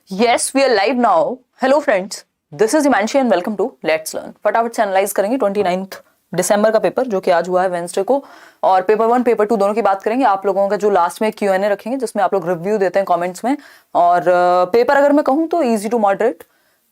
Yes, we are live now. Hello friends, this is Himanshi and welcome to Let's Learn. फटाफट से analyse करेंगे 29 दिसंबर का paper जो कि आज हुआ है वेंसडे को, और पेपर 1 पेपर 2 दोनों की बात करेंगे। आप लोगों का जो लास्ट में Q&A रखेंगे जिसमें आप लोग रिव्यू देते हैं कमेंट्स में। और पेपर अगर मैं कहूँ तो इजी टू मॉडरेट,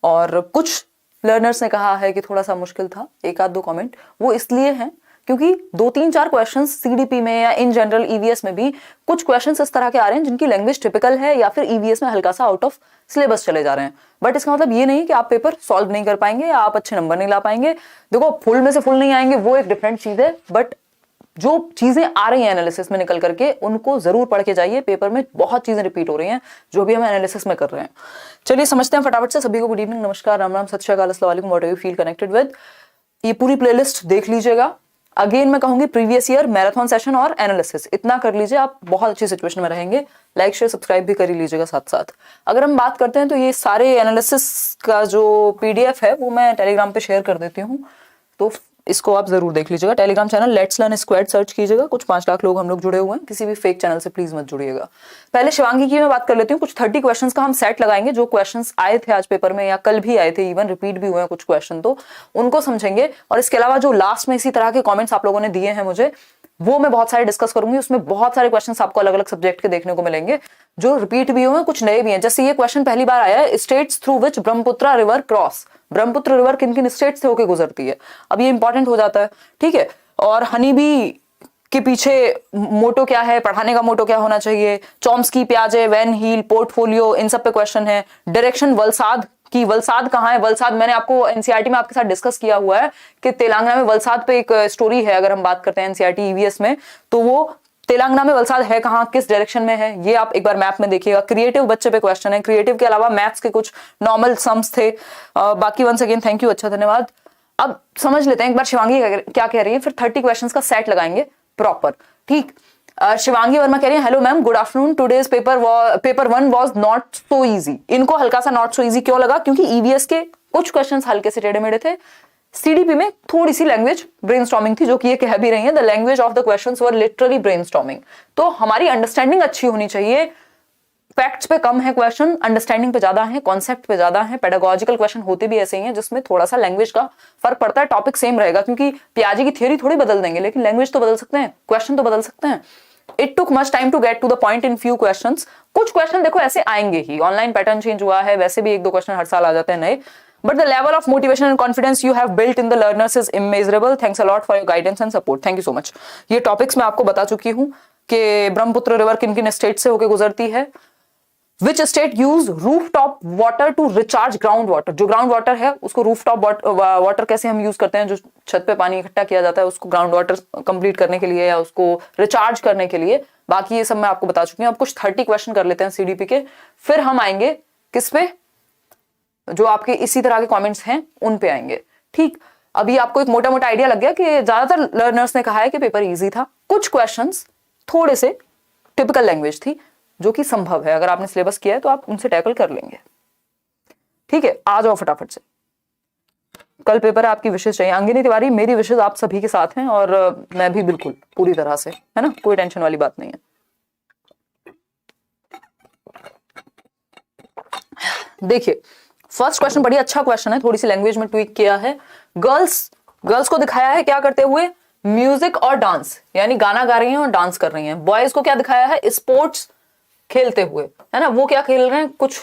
और कुछ लर्नर्स ने कहा है कि थोड़ा सा मुश्किल था, एक आध दो कमेंट वो इसलिए हैं क्योंकि 2-3-4 क्वेश्चंस सीडीपी में या इन जनरल ईवीएस में भी कुछ क्वेश्चंस इस तरह के आ रहे हैं जिनकी लैंग्वेज टिपिकल है या फिर ईवीएस में हल्का सा आउट ऑफ सिलेबस चले जा रहे हैं। बट इसका मतलब ये नहीं कि आप पेपर सॉल्व नहीं कर पाएंगे या आप अच्छे नंबर नहीं ला पाएंगे। देखो, फुल में से फुल नहीं आएंगे वो एक डिफरेंट चीज है, बट जो चीजें आ रही हैं एनालिसिस में निकल करके उनको जरूर पढ़ के जाइए। पेपर में बहुत चीजें रिपीट हो रही हैं जो भी हम एनालिसिस में कर रहे हैं। चलिए समझते हैं फटाफट से। सभी को गुड इवनिंग, नमस्कार, राम राम, सत श्री अकाल, अस्सलाम वालेकुम, what you feel connected with. ये पूरी प्लेलिस्ट देख लीजिएगा। अगेन मैं कहूंगी प्रीवियस ईयर मैराथन सेशन और एनालिसिस इतना कर लीजिए, आप बहुत अच्छी सिचुएशन में रहेंगे। लाइक शेयर सब्सक्राइब भी कर ही लीजिएगा साथ साथ। अगर हम बात करते हैं तो ये सारे एनालिसिस का जो पीडीएफ है वो मैं टेलीग्राम पे शेयर कर देती हूँ, तो इसको आप जरूर देख लीजिएगा। Telegram channel let's learn squad search कीजिएगा। कुछ 5 लाख लोग हम लोग जुड़े हुए हैं, किसी भी फेक चैनल से प्लीज मत जुड़िएगा। पहले शिवांगी की मैं बात कर लेती हूँ। कुछ 30 क्वेश्चंस का हम सेट लगाएंगे जो क्वेश्चंस आए थे आज पेपर में या कल भी आए थे, इवन रिपीट भी हुए हैं कुछ क्वेश्चन, तो उनको समझेंगे। और इसके अलावा जो लास्ट में इसी तरह के कॉमेंट्स आप लोगों ने दिए हैं मुझे, वो मैं बहुत सारे डिस्कस करूंगी। उसमें बहुत सारे क्वेश्चंस आपको अलग अलग सब्जेक्ट के देखने को मिलेंगे, जो रिपीट भी हुए हैं, कुछ नए भी हैं। जैसे ये क्वेश्चन पहली बार आया है, states through which Brahmaputra river cross. Brahmaputra river किन किन स्टेट से होकर गुजरती है, अब ये इंपॉर्टेंट हो जाता है, ठीक है। और हनी बी के पीछे मोटो क्या है, पढ़ाने का मोटो क्या होना चाहिए। चॉम्स्की, पियाजे, वैन हील, पोर्टफोलियो, इन सब पे क्वेश्चन है। डायरेक्शन वलसाद की, वलसाद कहाँ है। वलसाद मैंने आपको एनसीईआरटी में आपके साथ डिस्कस किया हुआ है कि तेलंगाना में वलसाद पे एक स्टोरी है। अगर हम बात करते हैं एनसीईआरटी ईवीएस में, तो वो तेलंगाना में वलसाद है कहाँ, किस डायरेक्शन में है, ये आप एक बार मैप में देखिएगा। क्रिएटिव बच्चे पे क्वेश्चन है। क्रिएटिव के अलावा मैथ्स के कुछ नॉर्मल सम्स थे। बाकी वंस अगेन थैंक यू, अच्छा धन्यवाद। अब समझ लेते हैं एक बार शिवांगी क्या कह रही है, फिर 30 क्वेश्चंस का सेट लगाएंगे प्रॉपर, ठीक। शिवांगी वर्मा कह रही है, hello ma'am, good afternoon, today's paper 1 was not so easy. इनको हल्का सा नॉट सो इजी क्यों लगा? क्योंकि ईवीएस के कुछ क्वेश्चंस हल्के से टेढ़े मेढ़े थे। सीडीपी में थोड़ी सी लैंग्वेज ब्रेनस्टॉर्मिंग थी, जो कि ये कह भी रही है, the language of the questions were literally brainstorming. तो हमारी अंडरस्टैंडिंग अच्छी होनी चाहिए। फैक्ट्स पे कम है क्वेश्चन, अंडरस्टैंडिंग पे ज्यादा है, कॉन्सेप्ट पे ज्यादा है। पेडागोजिकल क्वेश्चन होते भी ऐसे ही हैं जिसमें थोड़ा सा लैंग्वेज का फर्क पड़ता है। टॉपिक सेम रहेगा क्योंकि पियाजे की थ्योरी थोड़ी बदल देंगे, लेकिन लैंग्वेज तो बदल सकते हैं, क्वेश्चन तो बदल सकते हैं। It took much time to get to the point in few questions. कुछ क्वेश्चन देखो ऐसे आएंगे ही, ऑनलाइन पैटर्न चेंज हुआ है, वैसे भी 1-2 क्वेश्चन हर साल आ जाते हैं नए। But the level of motivation and confidence you have built in the learners is immeasurable. Thanks a lot for your guidance and support. Thank you so much. ये topics मैं आपको बता चुकी हूँ कि ब्रह्मपुत्र रिवर किन किन स्टेट से होकर गुजरती है। Which state use rooftop water to recharge ground water? जो ग्राउंड वाटर है उसको रूफटॉप वाटर कैसे हम यूज करते हैं, जो छत पे पानी इकट्ठा किया जाता है उसको ग्राउंड वाटर कंप्लीट करने के लिए या उसको रिचार्ज करने के लिए। बाकी ये सब मैं आपको बता चुकी हूँ। अब कुछ 30 क्वेश्चन कर लेते हैं सीडीपी के, फिर हम आएंगे किस पे, जो आपके इसी तरह के कमेंट्स हैं उन पे आएंगे, ठीक। अभी आपको एक मोटा मोटा आइडिया लग गया कि ज्यादातर लर्नर्स ने कहा है कि पेपर इजी था। कुछ क्वेश्चंस थोड़े से टिपिकल लैंग्वेज थी, जो कि संभव है, अगर आपने सिलेबस किया है तो आप उनसे टैकल कर लेंगे, ठीक है। आ जाओ फटाफट से, कल पेपर है, आपकी विशेष चाहिए। अंगिनी तिवारी, मेरी विशेष आप सभी के साथ हैं और मैं भी बिल्कुल पूरी तरह से, है ना, कोई टेंशन वाली बात नहीं है। देखिए फर्स्ट क्वेश्चन बड़ी अच्छा क्वेश्चन है, थोड़ी सी लैंग्वेज में ट्वीक किया है। गर्ल्स को दिखाया है क्या करते हुए, म्यूजिक और डांस, यानी गाना गा रही हैं और डांस कर रही हैं। बॉयज को क्या दिखाया है, स्पोर्ट्स खेलते हुए, है ना, वो क्या खेल रहे हैं, कुछ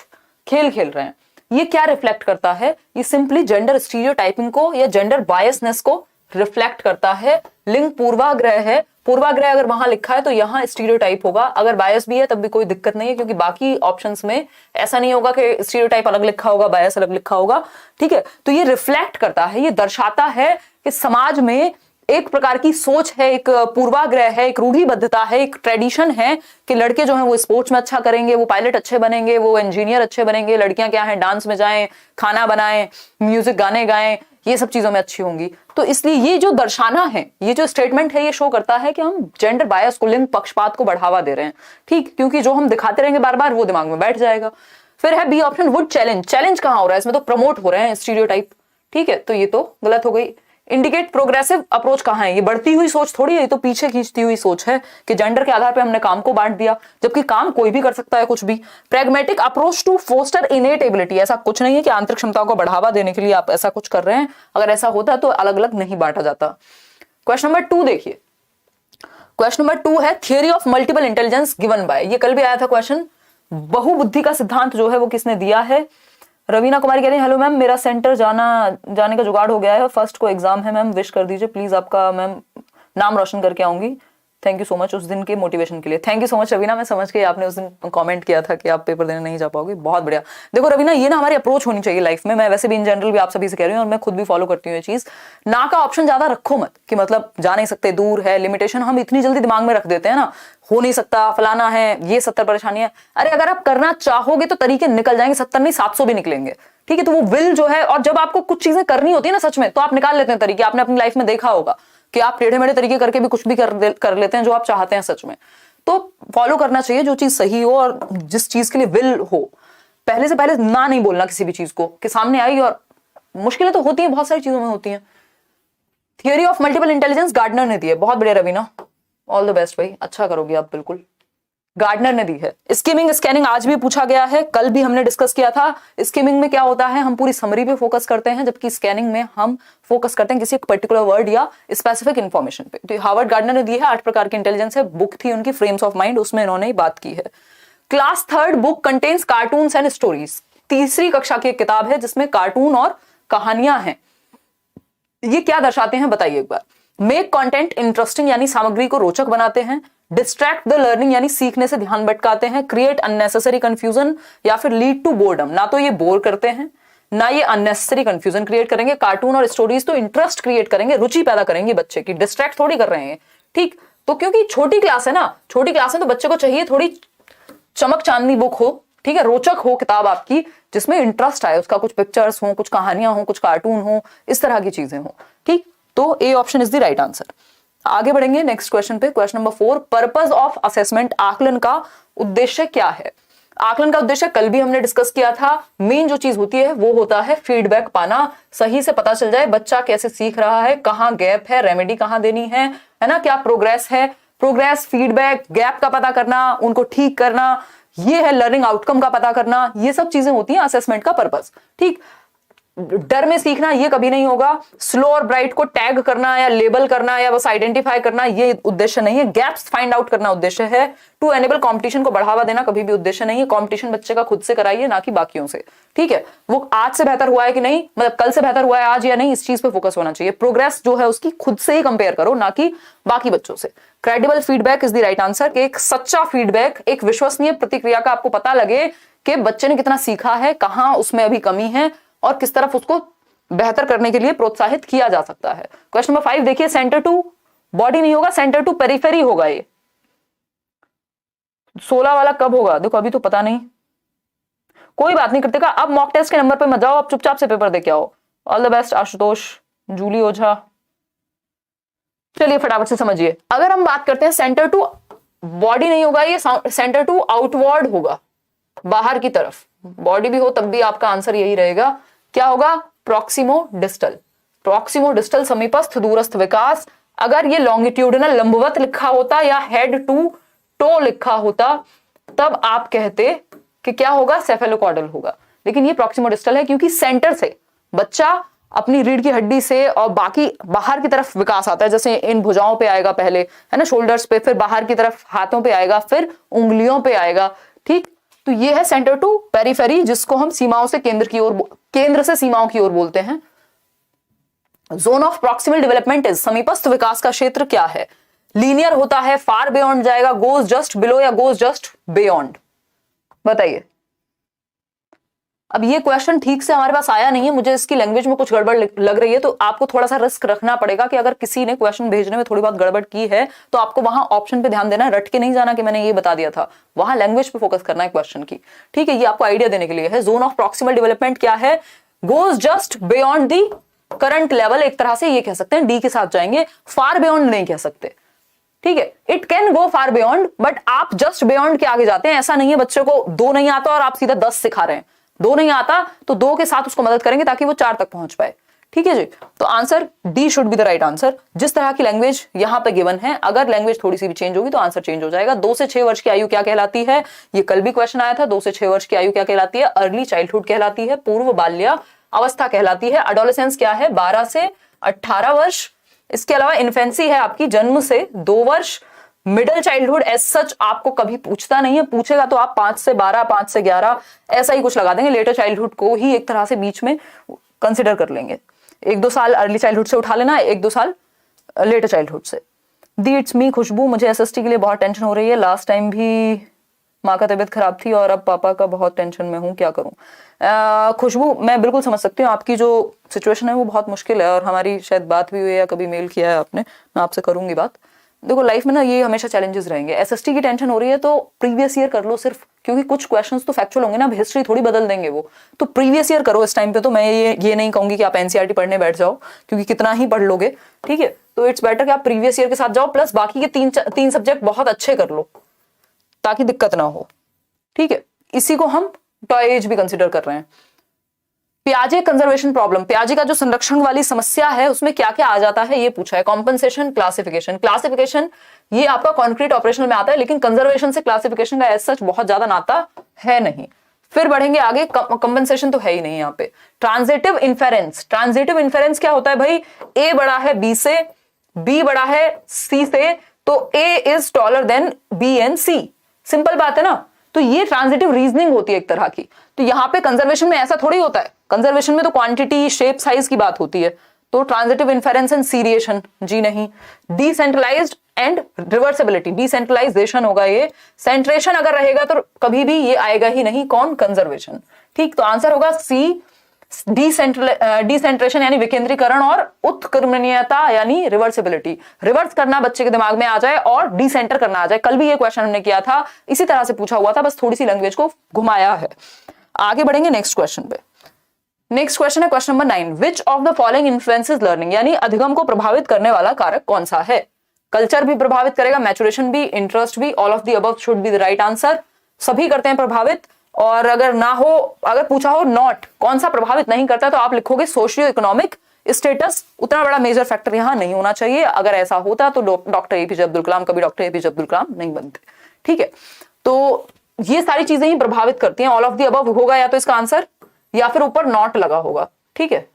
खेल खेल रहे हैं। ये क्या रिफ्लेक्ट करता है, ये सिंपली जेंडर स्टीरियोटाइपिंग को या जेंडर बायसनेस को रिफ्लेक्ट करता है। लिंग पूर्वाग्रह है, पूर्वाग्रह अगर वहां लिखा है तो यहाँ स्टीरियोटाइप होगा। अगर बायस भी है तब भी कोई दिक्कत नहीं है, क्योंकि बाकी ऑप्शंस में ऐसा नहीं होगा कि स्टीरियोटाइप अलग लिखा होगा, बायस अलग लिखा होगा, ठीक है। तो ये रिफ्लेक्ट करता है, ये दर्शाता है कि समाज में एक प्रकार की सोच है, एक पूर्वाग्रह है, एक रूढ़िबद्धता है, एक ट्रेडिशन है कि लड़के जो हैं वो स्पोर्ट्स में अच्छा करेंगे, वो पायलट अच्छे बनेंगे, वो इंजीनियर अच्छे बनेंगे। लड़कियां क्या हैं, डांस में जाएं, खाना बनाएं, म्यूजिक गाने गाएं, ये सब चीजों में अच्छी होंगी। तो इसलिए ये जो दर्शाना है, ये जो स्टेटमेंट है, ये शो करता है कि हम जेंडर बायस को, लिंग पक्षपात को बढ़ावा दे रहे हैं, ठीक। क्योंकि जो हम दिखाते रहेंगे बार बार वो दिमाग में बैठ जाएगा। फिर है B option, would challenge. Challenge कहां हो रहा है, इसमें तो प्रमोट हो रहे हैं स्टीरियोटाइप, ठीक है। तो ये तो गलत हो गई। इंडिकेट प्रोग्रेसिव अप्रोच कहाँ है, ये बढ़ती हुई सोच थोड़ी है, ये तो पीछे खींचती हुई सोच है कि जेंडर के आधार पे हमने काम को बांट दिया, जबकि काम कोई भी कर सकता है कुछ भी। Pragmatic approach to foster innate ability, ऐसा कुछ नहीं है कि आंतरिक क्षमताओं को बढ़ावा देने के लिए आप ऐसा कुछ कर रहे हैं, अगर ऐसा होता तो अलग अलग नहीं बांटा जाता। क्वेश्चन नंबर 2 देखिए, क्वेश्चन नंबर 2 है theory of multiple intelligence given by, ये कल भी आया था क्वेश्चन, बहुबुद्धि का सिद्धांत जो है वो किसने दिया है। रवीना कुमारी कह रही है हेलो मैम, मेरा सेंटर जाने का जुगाड़ हो गया है, फर्स्ट को एग्जाम है मैम, विश कर दीजिए प्लीज, आपका मैम नाम रोशन करके आऊंगी। थैंक यू सो मच उस दिन के मोटिवेशन के लिए, thank you so much Raveena, मैं समझ गई आपने उस दिन कमेंट किया था कि आप पेपर देने नहीं जा पाओगे, बहुत बढ़िया। देखो रवीना, ये ना हमारी अप्रोच होनी चाहिए लाइफ में, मैं वैसे भी इन जनरल भी आप सभी से कह रही हूँ और मैं खुद भी फॉलो करती हूँ ये चीज। ना का ऑप्शन ज्यादा रखो मत कि मतलब जा नहीं सकते, दूर है, लिमिटेशन हम इतनी जल्दी दिमाग में रख देते हैं ना, हो नहीं सकता, फलाना है, ये 70 परेशानी है। अरे अगर आप करना चाहोगे तो तरीके निकल जाएंगे, 70 नहीं 700 भी निकलेंगे, ठीक है। तो वो विल जो है, और जब आपको कुछ चीजें करनी होती है ना सच में, तो आप निकाल लेते हैं तरीके। आपने अपनी लाइफ में देखा होगा कि आप टेढ़े मेढ़े तरीके करके भी कुछ भी कर लेते हैं जो आप चाहते हैं सच में। तो फॉलो करना चाहिए जो चीज सही हो और जिस चीज के लिए विल हो। पहले से पहले ना नहीं बोलना किसी भी चीज को कि सामने आई, और मुश्किलें तो होती हैं, बहुत सारी चीजों में होती हैं। Theory of multiple intelligence Gardner ने दी है, बहुत बढ़िया रवीना, ऑल द बेस्ट भाई, अच्छा करोगे आप बिल्कुल, गार्डनर ने दी है। स्किमिंग स्कैनिंग आज भी पूछा गया है, कल भी हमने डिस्कस किया था। स्किमिंग में क्या होता है, हम पूरी समरी पे फोकस करते हैं, जबकि स्कैनिंग में हम फोकस करते हैं किसी एक पर्टिकुलर वर्ड या स्पेसिफिक इंफॉर्मेशन पे। तो हार्वर्ड गार्डनर ने दी है, 8 प्रकार की इंटेलिजेंस है, बुक थी उनकी फ्रेम्स ऑफ माइंड, उसमें इन्होंने बात की है। Class 3 book contains cartoons and stories, तीसरी कक्षा की एक किताब है जिसमें कार्टून और कहानियां हैं। ये क्या दर्शाते हैं बताइए एक बार। मेक कंटेंट इंटरेस्टिंग यानी सामग्री को रोचक बनाते हैं, डिस्ट्रैक्ट द लर्निंग यानी सीखने से ध्यान भटकाते हैं, क्रिएट अननेसेसरी कंफ्यूजन या फिर लीड टू बोर्डम, ना तो ये बोर करते हैं ना ये अननेसेसरी कंफ्यूजन क्रिएट करेंगे। कार्टून और स्टोरीज तो इंटरेस्ट क्रिएट करेंगे, रुचि पैदा करेंगे बच्चे की, डिस्ट्रैक्ट थोड़ी कर रहे हैं, ठीक। तो क्योंकि छोटी क्लास है ना, छोटी क्लास है तो बच्चे को चाहिए थोड़ी चमक चांदनी बुक हो, ठीक है, रोचक हो किताब आपकी, जिसमें इंटरेस्ट आए, उसका कुछ पिक्चर्स हो, कुछ कहानियां हो, कुछ कार्टून हो, इस तरह की चीजें हो, ठीक। तो ए option is the right answer. आगे बढ़ेंगे नेक्स्ट क्वेश्चन पे, question number 4, purpose of assessment, आकलन का उद्देश्य क्या है। आकलन का उद्देश्य कल भी हमने डिस्कस किया था, मेन जो चीज होती है वो होता है फीडबैक पाना, सही से पता चल जाए बच्चा कैसे सीख रहा है, कहाँ गैप है, रेमेडी कहाँ देनी है ना, क्या प्रोग्रेस है, प्रोग्रेस, फीडबैक, गैप का पता करना, उनको ठीक करना, ये है लर्निंग आउटकम का पता करना, ये सब चीजें होती हैं असेसमेंट का पर्पस, ठीक। डर में सीखना ये कभी नहीं होगा, स्लो और ब्राइट को टैग करना या लेबल करना या बस आइडेंटिफाई करना ये उद्देश्य नहीं है, गैप्स फाइंड आउट करना उद्देश्य है। टू एनेबल कंपटीशन को बढ़ावा देना कभी भी उद्देश्य नहीं है, कंपटीशन बच्चे का खुद से कराइए ना कि बाकियों से, ठीक है। वो आज से बेहतर हुआ है कि नहीं, मतलब कल से बेहतर हुआ है आज या नहीं, इस चीज पे फोकस होना चाहिए। प्रोग्रेस जो है उसकी खुद से ही कंपेयर करो, ना कि बाकी बच्चों से। Credible feedback is the right answer, एक सच्चा फीडबैक, एक विश्वसनीय प्रतिक्रिया का आपको पता लगे कि बच्चे ने कितना सीखा है, कहां उसमें अभी कमी है और किस तरफ उसको बेहतर करने के लिए प्रोत्साहित किया जा सकता है। क्वेश्चन नंबर 5 देखिए, सेंटर टू बॉडी नहीं होगा, सेंटर टू पेरिफेरी होगा। ये 16 वाला कब होगा, देखो अभी तो पता नहीं, कोई बात नहीं करते का। अब मॉक टेस्ट के नंबर पे मत जाओ, अब चुपचाप से पेपर दे के आओ। All the best Ashutosh, Julie Ojha. चलिए फटाफट से समझिए, अगर हम बात करते हैं सेंटर टू बॉडी नहीं होगा, ये सेंटर टू आउटवर्ड होगा, बाहर की तरफ। बॉडी भी हो तब भी आपका आंसर यही रहेगा, क्या होगा, प्रॉक्सिमो डिस्टल। प्रॉक्सिमो डिस्टल समीपस्थ दूरस्थ विकास। अगर ये लॉन्गिट्यूडनल लंबवत लिखा होता या हेड टू टो लिखा होता तब आप कहते कि क्या होगा, सेफेलोकॉर्डल होगा, लेकिन ये प्रॉक्सिमो डिस्टल है क्योंकि सेंटर से बच्चा अपनी रीढ़ की हड्डी से और बाकी बाहर की तरफ विकास आता है, जैसे इन भुजाओं पे आएगा पहले, है ना, शोल्डर्स पे, फिर बाहर की तरफ हाथों पे आएगा, फिर उंगलियों पे आएगा, ठीक। तो ये है सेंटर टू पेरिफेरी, जिसको हम सीमाओं से केंद्र से सीमाओं की ओर बोलते हैं। Zone of proximal development is, समीपस्थ विकास का क्षेत्र क्या है, लीनियर होता है, फार बियॉन्ड जाएगा, गोज जस्ट बिलो या गोज जस्ट बियॉन्ड, बताइए। अब ये क्वेश्चन ठीक से हमारे पास आया नहीं है, मुझे इसकी लैंग्वेज में कुछ गड़बड़ लग रही है, तो आपको थोड़ा सा रिस्क रखना पड़ेगा कि अगर किसी ने क्वेश्चन भेजने में थोड़ी बहुत गड़बड़ की है तो आपको वहां ऑप्शन पे ध्यान देना है, रट के नहीं जाना कि मैंने ये बता दिया था, वहां लैंग्वेज पे फोकस करना है क्वेश्चन की, ठीक है। ये आपको आइडिया देने के लिए है। जोन ऑफ प्रॉक्सिमल डेवलपमेंट क्या है, goes just beyond the current level, एक तरह से ये कह सकते हैं, डी के साथ जाएंगे, फार बियॉन्ड नहीं कह सकते, ठीक है। It can go far beyond, but आप जस्ट बियॉन्ड के आगे जाते हैं, ऐसा नहीं है बच्चे को 2 नहीं आता और आप सीधा 10 सिखा रहे हैं। 2 नहीं आता तो 2 के साथ उसको मदद करेंगे ताकि वो 4 तक पहुंच पाए, ठीक है जी। तो answer D should be the right answer. जिस तरह की लैंग्वेज यहाँ पे गिवन है, अगर लैंग्वेज थोड़ी सी भी चेंज होगी तो आंसर चेंज हो जाएगा। 2 से 6 वर्ष की आयु क्या कहलाती है? ये कल भी क्वेश्चन आया था। 2 से 6 वर्ष की आयु क्या कहलाती है? अर्ली चाइल्डहुड कहलाती है, पूर्व बाल्या अवस्था कहलाती है। एडोलेसेंस क्या है? 12 से 18 वर्ष। इसके अलावा इन्फेंसी है आपकी जन्म से 2 वर्ष। मिडिल चाइल्डहुड एज सच आपको कभी पूछता नहीं है, पूछेगा तो आप 5 से 12, 5 से 11 ऐसा ही कुछ लगा देंगे। लेटर चाइल्डहुड को ही एक तरह से बीच में कंसिडर कर लेंगे। 1-2 साल अर्ली चाइल्डहुड से उठा लेना, 1-2 साल लेटर चाइल्डहुड से। दी इट्स मी खुशबू, मुझे एसएसटी के लिए बहुत टेंशन हो रही है। लास्ट टाइम भी माँ का तबीयत खराब थी और अब पापा का बहुत टेंशन में हूँ, क्या करूँ? खुशबू, मैं बिल्कुल समझ सकती हूँ आपकी जो सिचुएशन है वो बहुत मुश्किल है, और हमारी शायद बात भी हुई है या कभी मेल किया है आपने, मैं आपसे करूंगी बात। देखो लाइफ में ना ये हमेशा चैलेंजेस रहेंगे। एसएसटी की टेंशन हो रही है तो प्रीवियस ईयर कर लो सिर्फ, क्योंकि कुछ क्वेश्चंस तो फैक्चुअल होंगे ना, अब हिस्ट्री थोड़ी बदल देंगे वो, तो प्रीवियस ईयर करो इस टाइम पे। तो मैं ये नहीं कहूंगी कि आप एनसीईआरटी पढ़ने बैठ जाओ, क्योंकि कितना ही पढ़ लोगे, ठीक है। तो इट्स बेटर कि आप प्रीवियस ईयर के साथ जाओ, प्लस बाकी के 3 सब्जेक्ट बहुत अच्छे कर लो ताकि दिक्कत ना हो, ठीक है। इसी को हम टॉय एज भी कंसिडर कर रहे हैं। प्याजे कंजर्वेशन प्रॉब्लम, प्याजे का जो संरक्षण वाली समस्या है उसमें क्या क्या आ जाता है ये पूछा है। Compensation, classification. क्लासिफिकेशन ये आपका कॉन्क्रीट ऑपरेशनल में आता है, लेकिन कंजर्वेशन से क्लासिफिकेशन का एज सच बहुत ज्यादा नाता है नहीं। फिर बढ़ेंगे आगे, कंपनसेशन तो है ही नहीं यहाँ पे। ट्रांजिटिव इन्फेरेंस, ट्रांजिटिव इन्फेरेंस क्या होता है भाई? ए बड़ा है बी से, बी बड़ा है सी से, तो A is taller than B and C. Simple बात है ना। तो ये ट्रांजिटिव रीजनिंग होती है एक तरह की। तो यहाँ पे कंजर्वेशन में ऐसा थोड़ी होता है, कंजर्वेशन में तो क्वांटिटी, शेप, साइज की बात होती है। तो ट्रांजिटिव इन्फेरेंस एंड सीरिएशन, जी नहीं। डिसेंट्रलाइज्ड एंड रिवर्सिबिलिटी, डिसेंट्रलाइजेशन होगा ये। सेंट्रेशन अगर रहेगा तो कभी भी ये आएगा ही नहीं, कौन? कंजर्वेशन, ठीक। तो आंसर होगा सी, डिसेंट्रेशन यानी विकेंद्रीकरण, और उत्क्रमणीयता यानी रिवर्सिबिलिटी। रिवर्स करना बच्चे के दिमाग में आ जाए और डिसेंटर करना आ जाए। कल भी ये क्वेश्चन हमने किया था, इसी तरह से पूछा हुआ था, बस थोड़ी सी लैंग्वेज को घुमाया है। आगे बढ़ेंगे नेक्स्ट क्वेश्चन पे। नेक्स्ट क्वेश्चन है question number 9। Which of the following influences learning, यानी अधिगम को प्रभावित करने वाला कारक कौन सा है? कल्चर भी प्रभावित करेगा, मैचुरेशन भी, इंटरेस्ट भी, all of the above should be the right answer. सभी करते हैं प्रभावित, और अगर ना हो, अगर पूछा हो नॉट, कौन सा प्रभावित नहीं करता, तो आप लिखोगे सोशियो इकोनॉमिक स्टेटस। उतना बड़ा मेजर फैक्टर यहां नहीं होना चाहिए। अगर ऐसा होता तो डॉक्टर एपीजे अब्दुल कलाम कभी डॉक्टर एपीजे अब्दुल कलाम नहीं बनते, ठीक है। तो ये सारी चीजें ही प्रभावित करती हैं। ऑल ऑफ द अबव होगा या तो इसका आंसर, या फिर ऊपर नॉट लगा होगा, ठीक है।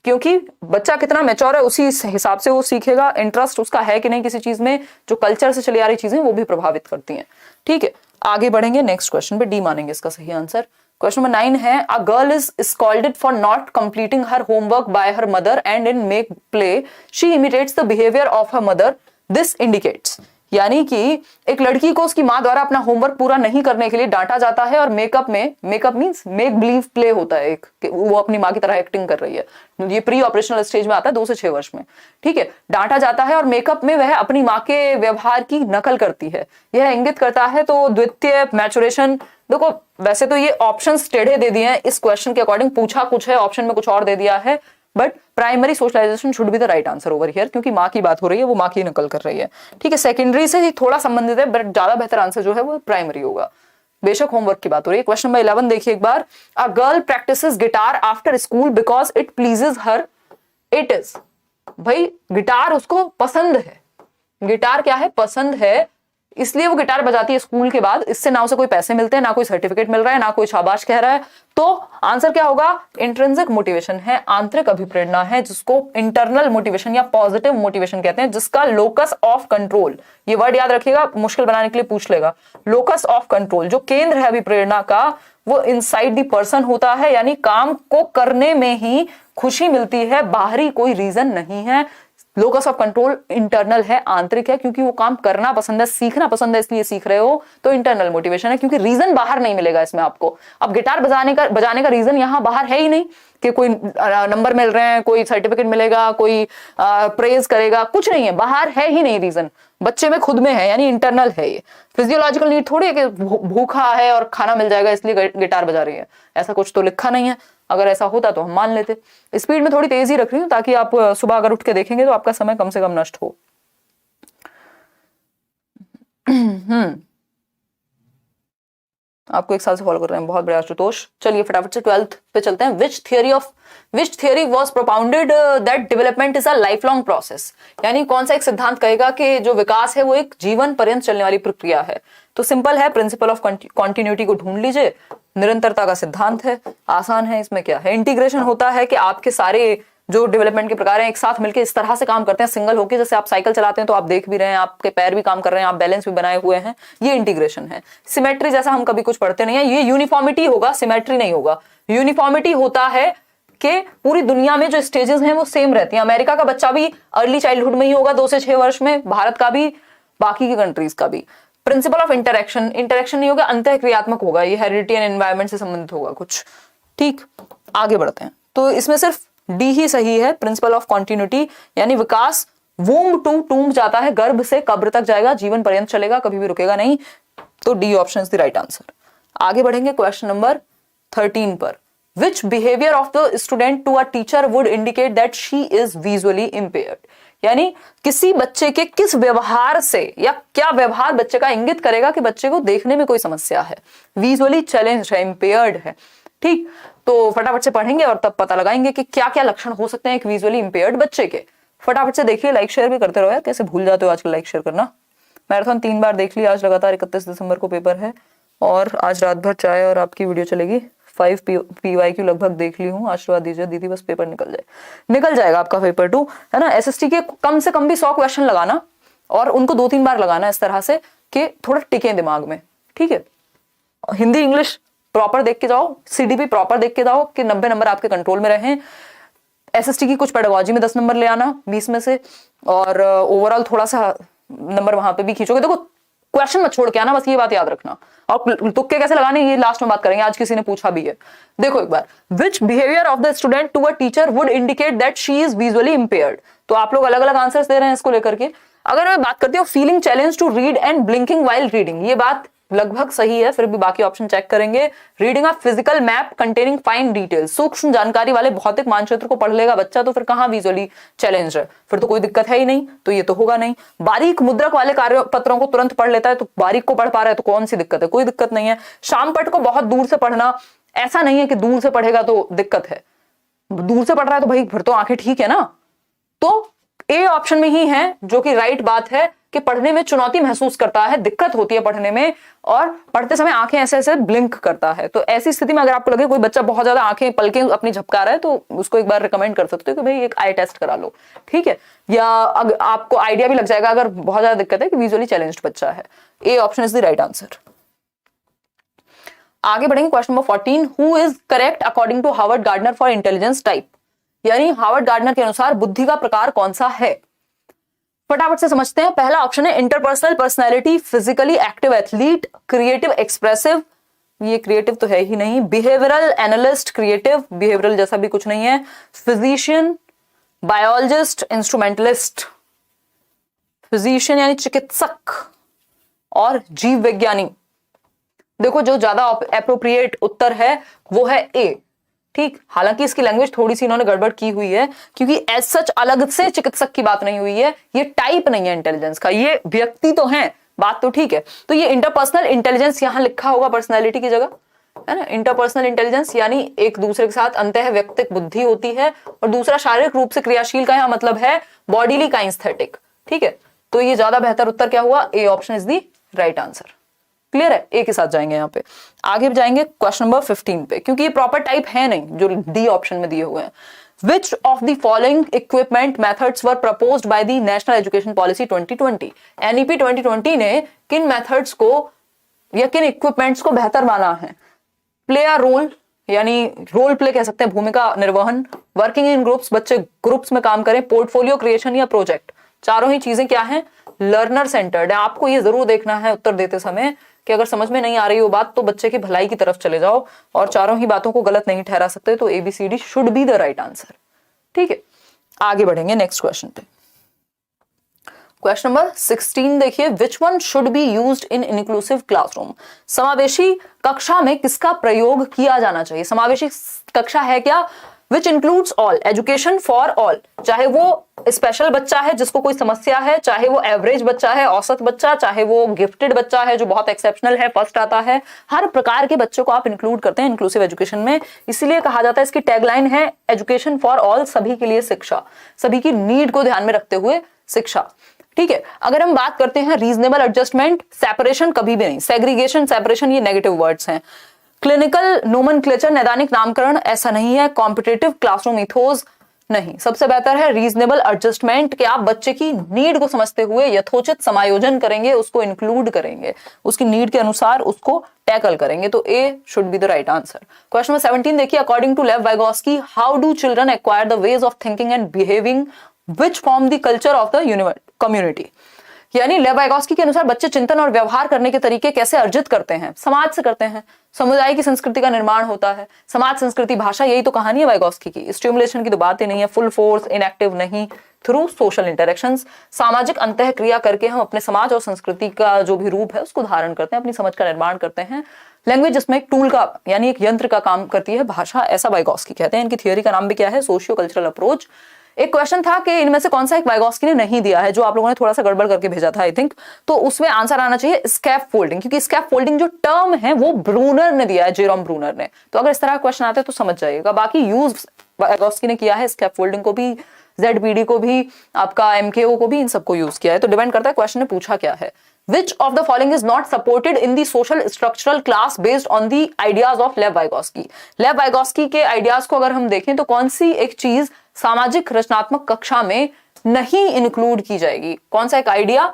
क्योंकि बच्चा कितना मैच्योर है उसी हिसाब से वो सीखेगा। इंटरेस्ट उसका है कि नहीं किसी चीज में, जो कल्चर से चली आ रही चीजें वो भी प्रभावित करती हैं, ठीक है। आगे बढ़ेंगे नेक्स्ट क्वेश्चन पे, डी मानेंगे इसका सही आंसर। क्वेश्चन नंबर 9 है, a girl is scolded for not completing her homework bye her mother and in make play she imitates the behaviour of her mother, this indicates. यानी कि एक लड़की को उसकी माँ द्वारा अपना होमवर्क पूरा नहीं करने के लिए डांटा जाता है, और मेकअप में, makeup means make believe play होता है एक, वो अपनी माँ की तरह एक्टिंग कर रही है। ये प्री ऑपरेशनल स्टेज में आता है 2 से 6 वर्ष में, ठीक है। डांटा जाता है और मेकअप में वह अपनी माँ के व्यवहार की नकल करती है, यह इंगित करता है। तो द्वितीय मैचुरेशन, देखो वैसे तो ये ऑप्शंस टेढ़े दे दिए हैं इस क्वेश्चन के अकॉर्डिंग, पूछा कुछ है, ऑप्शन में कुछ और दे दिया है, but primary socialisation should be the right answer over here, क्योंकि माँ की बात हो रही है, वो माँ की नकल कर रही है, ठीक है। सेकेंडरी से ही थोड़ा संबंधित है, बट ज्यादा बेहतर आंसर जो है वो प्राइमरी होगा। बेशक होमवर्क की बात हो रही है। क्वेश्चन नंबर 11 देखिए एक बार। A girl practises guitar after school because it pleases her, it is, भाई गिटार उसको पसंद है, गिटार क्या है? पसंद है, इसलिए वो गिटार बजाती है स्कूल के बाद। इससे ना उसे कोई पैसे मिलते हैं, ना कोई सर्टिफिकेट मिल रहा है, ना कोई शाबाश कह रहा है। तो आंसर क्या होगा? इंट्रिंसिक मोटिवेशन है, आंतरिक अभिप्रेरणा है, जिसको इंटरनल मोटिवेशन या पॉजिटिव मोटिवेशन कहते हैं, जिसका लोकस ऑफ कंट्रोल, ये वर्ड याद रखिएगा, मुश्किल बनाने के लिए पूछ लेगा। लोकस ऑफ कंट्रोल, जो केंद्र है अभिप्रेरणा का, वो इनसाइड द पर्सन होता है, यानी काम को करने में ही खुशी मिलती है, बाहरी कोई रीजन नहीं है। लोकस ऑफ कंट्रोल इंटरनल है, आंतरिक है, क्योंकि वो काम करना पसंद है, सीखना पसंद है, इसलिए सीख रहे हो। तो इंटरनल मोटिवेशन है, क्योंकि रीजन बाहर नहीं मिलेगा इसमें आपको। अब गिटार बजाने का रीजन यहाँ बाहर है ही नहीं कि कोई नंबर मिल रहे हैं, कोई सर्टिफिकेट मिलेगा, कोई प्रेज करेगा, कुछ नहीं है, बाहर है ही नहीं रीजन, बच्चे में खुद में है, यानी इंटरनल है। ये फिजियोलॉजिकल नीड थोड़ी है कि भूखा है और खाना मिल जाएगा इसलिए गिटार बजा रही है, ऐसा कुछ तो लिखा नहीं है। अगर ऐसा होता तो हम मान लेते। स्पीड में थोड़ी तेजी रख रही हूं ताकि आप सुबह अगर उठ के देखेंगे तो आपका समय कम से कम नष्ट हो। आपको एक साल से फॉलो कर रहे हैं, बहुत बढ़िया आशुतोष। चलिए फटाफट से 12th पे चलते हैं। Which theory was propounded that development is a life long process, यानी कौन सा एक सिद्धांत कहेगा कि जो विकास है वो एक जीवन पर्यंत चलने वाली प्रक्रिया है? तो सिंपल है, प्रिंसिपल ऑफ कॉन्टिन्यूटी को ढूंढ लीजिए, निरंतरता का सिद्धांत है, आसान है। इसमें क्या है, इंटीग्रेशन होता है कि आपके सारे जो डेवलपमेंट के प्रकार हैं एक साथ मिलकर इस तरह से काम करते हैं, सिंगल होके, जैसे आप साइकिल चलाते हैं तो आप देख भी रहे हैं, आपके पैर भी काम कर रहे हैं, आप बैलेंस भी बनाए हुए हैं, ये इंटीग्रेशन है। सिमेट्री जैसा हम कभी कुछ पढ़ते नहीं है, ये यूनिफॉर्मिटी होगा, सिमेट्री नहीं होगा। यूनिफॉर्मिटी होता है कि पूरी दुनिया में जो स्टेजेस हैं वो सेम रहती हैं। अमेरिका का बच्चा भी अर्ली चाइल्डहुड में ही होगा 2 से 6 वर्ष में, भारत का भी, बाकी की कंट्रीज का भी। प्रिंसिपल ऑफ इंटरेक्शन नहीं होगा, अंतःक्रियात्मक होगा, ये हेरिडिटी एंड एनवायरमेंट से संबंधित होगा कुछ। ठीक, आगे बढ़ते हैं। तो इसमें सिर्फ डी ही सही है, प्रिंसिपल ऑफ कॉन्टिन्यूटी, यानी विकास वूम्ब टू टूम्ब जाता है, गर्भ से कब्र तक जाएगा, जीवन पर्यंत चलेगा, कभी भी रुकेगा नहीं। तो D option is the right answer. आगे बढ़ेंगे क्वेश्चन नंबर 13 पर। Which behaviour of the student to a teacher would indicate that she is visually impaired, यानी किसी बच्चे के किस व्यवहार से या क्या व्यवहार बच्चे का इंगित करेगा कि बच्चे को देखने में कोई समस्या है, विजुअली चैलेंज्ड है, इंपेयर्ड है। ठीक, तो फटाफट से पढ़ेंगे और तब पता लगाएंगे कि क्या क्या लक्षण हो सकते हैं एक विजुअली इंपेयर्ड बच्चे के। फटाफट से देखिए, लाइक शेयर भी करते रहो यार, कैसे भूल जाते हो आजकल लाइक शेयर करना। मैराथन 3 बार देख लिया आज लगातार, 31 दिसंबर को पेपर है और आज रात भर चाय और आपकी वीडियो चलेगी। 5 PYQ लगभग देख ली हूँ, आशीर्वाद दीजिए दीदी, बस पेपर निकल जाएगा आपका पेपर 2, है ना। SST के कम से कम भी 100 क्वेश्चन लगाना और उनको 2-3 बार लगाना इस तरह से कि थोड़ा टिके दिमाग में। ठीक है, हिंदी इंग्लिश प्रॉपर देख के जाओ, CDP प्रॉपर देख के जाओ कि 90 नंबर आपके कंट्रोल में रहें। SST की कुछ पेडागोजी में 10 नंबर ले आना 20 में से, और ओवरऑल थोड़ा सा नंबर वहां पे भी खींचोगे। देखो क्वेश्चन मत छोड़ के आना, बस ये बात याद रखना। और तुक्के कैसे लगाने ये लास्ट में बात करेंगे, आज किसी ने पूछा भी है। देखो एक बार, which behaviour of the student to a teacher would indicate that she is visually impaired. तो आप लोग अलग अलग आंसर्स दे रहे हैं इसको लेकर के। अगर मैं बात करती हूँ feeling challenge to read and blinking while reading, ये बात लगभग सही है, फिर भी बाकी ऑप्शन चेक करेंगे। Reading a physical map containing fine details, सूक्ष्म जानकारी वाले भौतिक मानचित्र को पढ़ लेगा बच्चा तो फिर कहां विजुअली चैलेंज है, फिर तो कोई दिक्कत है ही नहीं, तो ये तो होगा नहीं। बारीक मुद्रक वाले कार्य पत्रों को तुरंत पढ़ लेता है, तो बारीक को पढ़ पा रहा है तो कौन सी दिक्कत है, कोई दिक्कत नहीं है। शामपट को बहुत दूर से पढ़ना, ऐसा नहीं है कि दूर से पढ़ेगा तो दिक्कत है, दूर से पढ़ रहा है तो भाई फिर तो आंखें ठीक है ना। तो ए ऑप्शन में ही है जो कि राइट बात है कि पढ़ने में चुनौती महसूस करता है, दिक्कत होती है पढ़ने में, और पढ़ते समय आंखें ऐसे ऐसे ब्लिंक करता है। तो ऐसी स्थिति में अगर आपको लगे कोई बच्चा बहुत ज्यादा आंखें पलकें अपनी झपका रहा है तो उसको एक बार रिकमेंड कर सकते हो कि भाई एक आई टेस्ट करा लो, ठीक है। या अगर आपको आइडिया भी लग जाएगा अगर बहुत ज्यादा दिक्कत है कि विजुअली चैलेंज्ड बच्चा है। A option is the right answer. आगे बढ़ेंगे question number 14। Who is correct according to Harvard Gardner for intelligence type, यानी हार्वर्ड गार्डनर के अनुसार बुद्धि का प्रकार कौन सा है। फटाफट से समझते हैं। पहला ऑप्शन है interpersonal personality, physically active athlete, creative expressive, ये क्रिएटिव तो है ही नहीं, बिहेवियरल एनालिस्ट, क्रिएटिव बिहेवियरल जैसा भी कुछ नहीं है, फिजिशियन, बायोलॉजिस्ट, इंस्ट्रूमेंटलिस्ट। फिजिशियन यानी चिकित्सक और जीव विज्ञानी। देखो जो ज्यादा एप्रोप्रिएट उत्तर है वो है ए, ठीक। हालांकि इसकी लैंग्वेज थोड़ी सी इन्होंने गड़बड़ की हुई है क्योंकि एज सच अलग से चिकित्सक की बात नहीं हुई है, ये टाइप नहीं है इंटेलिजेंस का, ये व्यक्ति तो है, बात तो ठीक है। तो ये इंटरपर्सनल इंटेलिजेंस यहां लिखा होगा पर्सनैलिटी की जगह, है ना। इंटरपर्सनल इंटेलिजेंस यानी एक दूसरे के साथ अंतः व्यक्तिक बुद्धि होती है, और दूसरा शारीरिक रूप से क्रियाशील का यहां मतलब है बॉडीली काइंस्थेटिक, ठीक है। तो ये ज्यादा बेहतर उत्तर क्या हुआ, ए option is the right answer. Clear है, ए के साथ जाएंगे यहाँ पे। आगे जाएंगे क्वेश्चन नंबर 15 पे, क्योंकि ये प्रॉपर टाइप है नहीं जो डी ऑप्शन में दिए हुए हैं। विच of the following equipment methods were proposed by the national education policy 2020, NEP 2020 ने किन मेथड्स को या किन इक्विपमेंट्स को बेहतर माना है। प्ले अ रोल, यानी रोल प्ले कह सकते हैं, भूमिका निर्वहन, वर्किंग इन ग्रुप्स, बच्चे ग्रुप्स में काम करें, पोर्टफोलियो क्रिएशन या प्रोजेक्ट। चारों ही चीजें क्या है, लर्नर सेंटर्ड है। आपको ये जरूर देखना है उत्तर देते समय कि अगर समझ में नहीं आ रही हो बात तो बच्चे की भलाई की तरफ चले जाओ, और चारों ही बातों को गलत नहीं ठहरा सकते, तो ABCD should be the right answer, ठीक है। आगे बढ़ेंगे नेक्स्ट क्वेश्चन पे। क्वेश्चन नंबर 16 देखिए, which one should be used in inclusive classroom, समावेशी कक्षा में किसका प्रयोग किया जाना चाहिए। समावेशी कक्षा है क्या, which includes all, education for all, चाहे वो स्पेशल बच्चा है जिसको कोई समस्या है, चाहे वो एवरेज बच्चा है, औसत बच्चा, चाहे वो गिफ्टेड बच्चा है जो बहुत एक्सेप्शनल है, फर्स्ट आता है, हर प्रकार के बच्चों को आप इंक्लूड करते हैं इंक्लूसिव एजुकेशन में। इसीलिए कहा जाता है, इसकी टैगलाइन है एजुकेशन फॉर ऑल, सभी के लिए शिक्षा, सभी की नीड को ध्यान में रखते हुए शिक्षा। ठीक है, अगर हम बात करते हैं रीजनेबल एडजस्टमेंट, सेपरेशन कभी भी नहीं, सेग्रीगेशन, सेपरेशन ये नेगेटिव वर्ड्स हैं। क्लिनिकल नोमेनक्लेचर, नैदानिक नामकरण, ऐसा नहीं है। कॉम्पिटिटिव क्लासरूम इथोस नहीं, सबसे बेहतर है रीजनेबल एडजस्टमेंट कि आप बच्चे की नीड को समझते हुए यथोचित समायोजन करेंगे, उसको इंक्लूड करेंगे, उसकी नीड के अनुसार उसको टैकल करेंगे। तो A should be the right answer. Question number 17 देखिए, according to Lev Vygotsky, how do children acquire the ways of thinking and behaving which form the culture of the community. यानी Lev Vygotsky के अनुसार बच्चे चिंतन और व्यवहार करने के तरीके कैसे अर्जित करते हैं, समाज से करते हैं। समुदाय की संस्कृति का निर्माण होता है, समाज, संस्कृति, भाषा, यही तो कहानी है वाइगोस्की की। स्टिमुलेशन की तो बात ही नहीं है, फुल फोर्स, इनएक्टिव नहीं, थ्रू सोशल इंटरेक्शंस, सामाजिक अंतःक्रिया करके हम अपने समाज और संस्कृति का जो भी रूप है उसको धारण करते हैं, अपनी समझ का निर्माण करते हैं। लैंग्वेज जिसमें एक टूल का यानी एक यंत्र का काम करती है भाषा, ऐसा वाइगोस्की कहते हैं। इनकी थियोरी का नाम भी क्या है, सोशियो कल्चरल अप्रोच। एक क्वेश्चन था कि इनमें से कौन सा एक वाइगोस्की ने नहीं दिया है, जो आप लोगों ने थोड़ा सा गड़बड़ करके भेजा था आई थिंक, तो उसमें आंसर आना चाहिए स्कैप फोल्डिंग, क्योंकि स्कैप फोल्डिंग जो टर्म है वो ब्रूनर ने दिया है, जेरोम ब्रूनर ने। तो अगर इस तरह का क्वेश्चन आता है तो समझ जाइएगा। बाकी यूज वाइगोस्की ने किया है स्कैप फोल्डिंग को भी, ZBD को भी, आपका MKO को भी, इन सबको यूज किया है। तो डिपेंड करता है क्वेश्चन ने पूछा क्या है। Which of the following is not supported in the social structural class based on the ideas of Lev Vygotsky? Lev Vygotsky के आइडियाज को अगर हम देखें तो कौन सी एक चीज सामाजिक रचनात्मक कक्षा में नहीं इंक्लूड की जाएगी, कौन सा एक आइडिया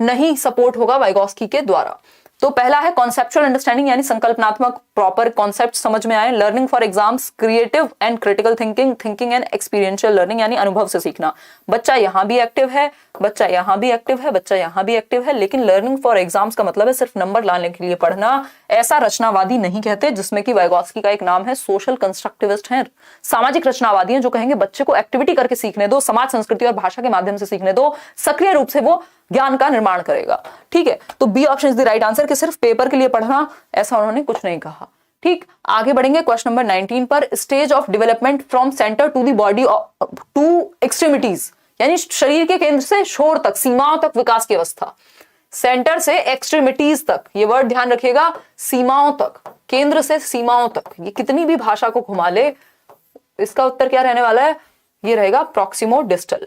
नहीं सपोर्ट होगा वाइगोस्की के द्वारा। तो पहला है कॉन्सेप्चुअल अंडरस्टैंडिंग, यानी संकल्पनात्मक प्रॉपर कॉन्सेप्ट समझ में आए। Learning for exams, creative and critical thinking, thinking and experiential learning, यानी अनुभव से सीखना। बच्चा यहाँ भी एक्टिव है, बच्चा यहाँ भी एक्टिव है, बच्चा यहाँ भी एक्टिव है, लेकिन लर्निंग फॉर एग्जाम्स का मतलब है सिर्फ नंबर लाने के लिए पढ़ना। ऐसा रचनावादी नहीं कहते, जिसमें कि वाइगोस्की का एक नाम है सोशल कंस्ट्रक्टिविस्ट हैं, सामाजिक रचनावादी हैं, जो कहेंगे बच्चे को एक्टिविटी करके सीखने दो, समाज, संस्कृति और भाषा के माध्यम से सीखने दो, सक्रिय रूप से वो ज्ञान का निर्माण करेगा। ठीक है, तो B option is the right answer, कि सिर्फ पेपर के लिए पढ़ना, ऐसा उन्होंने कुछ नहीं कहा। ठीक, आगे बढ़ेंगे क्वेश्चन नंबर 19 पर। Stage of development from centre to the body to extremities, यानी शरीर के केंद्र से शोर तक, सीमाओं तक विकास की अवस्था। सेंटर से एक्सट्रीमिटीज तक, ये वर्ड ध्यान रखिएगा, सीमाओं तक, केंद्र से सीमाओं तक। ये कितनी भी भाषा को घुमा ले, इसका उत्तर क्या रहने वाला है, ये रहेगा प्रॉक्सिमो डिस्टल।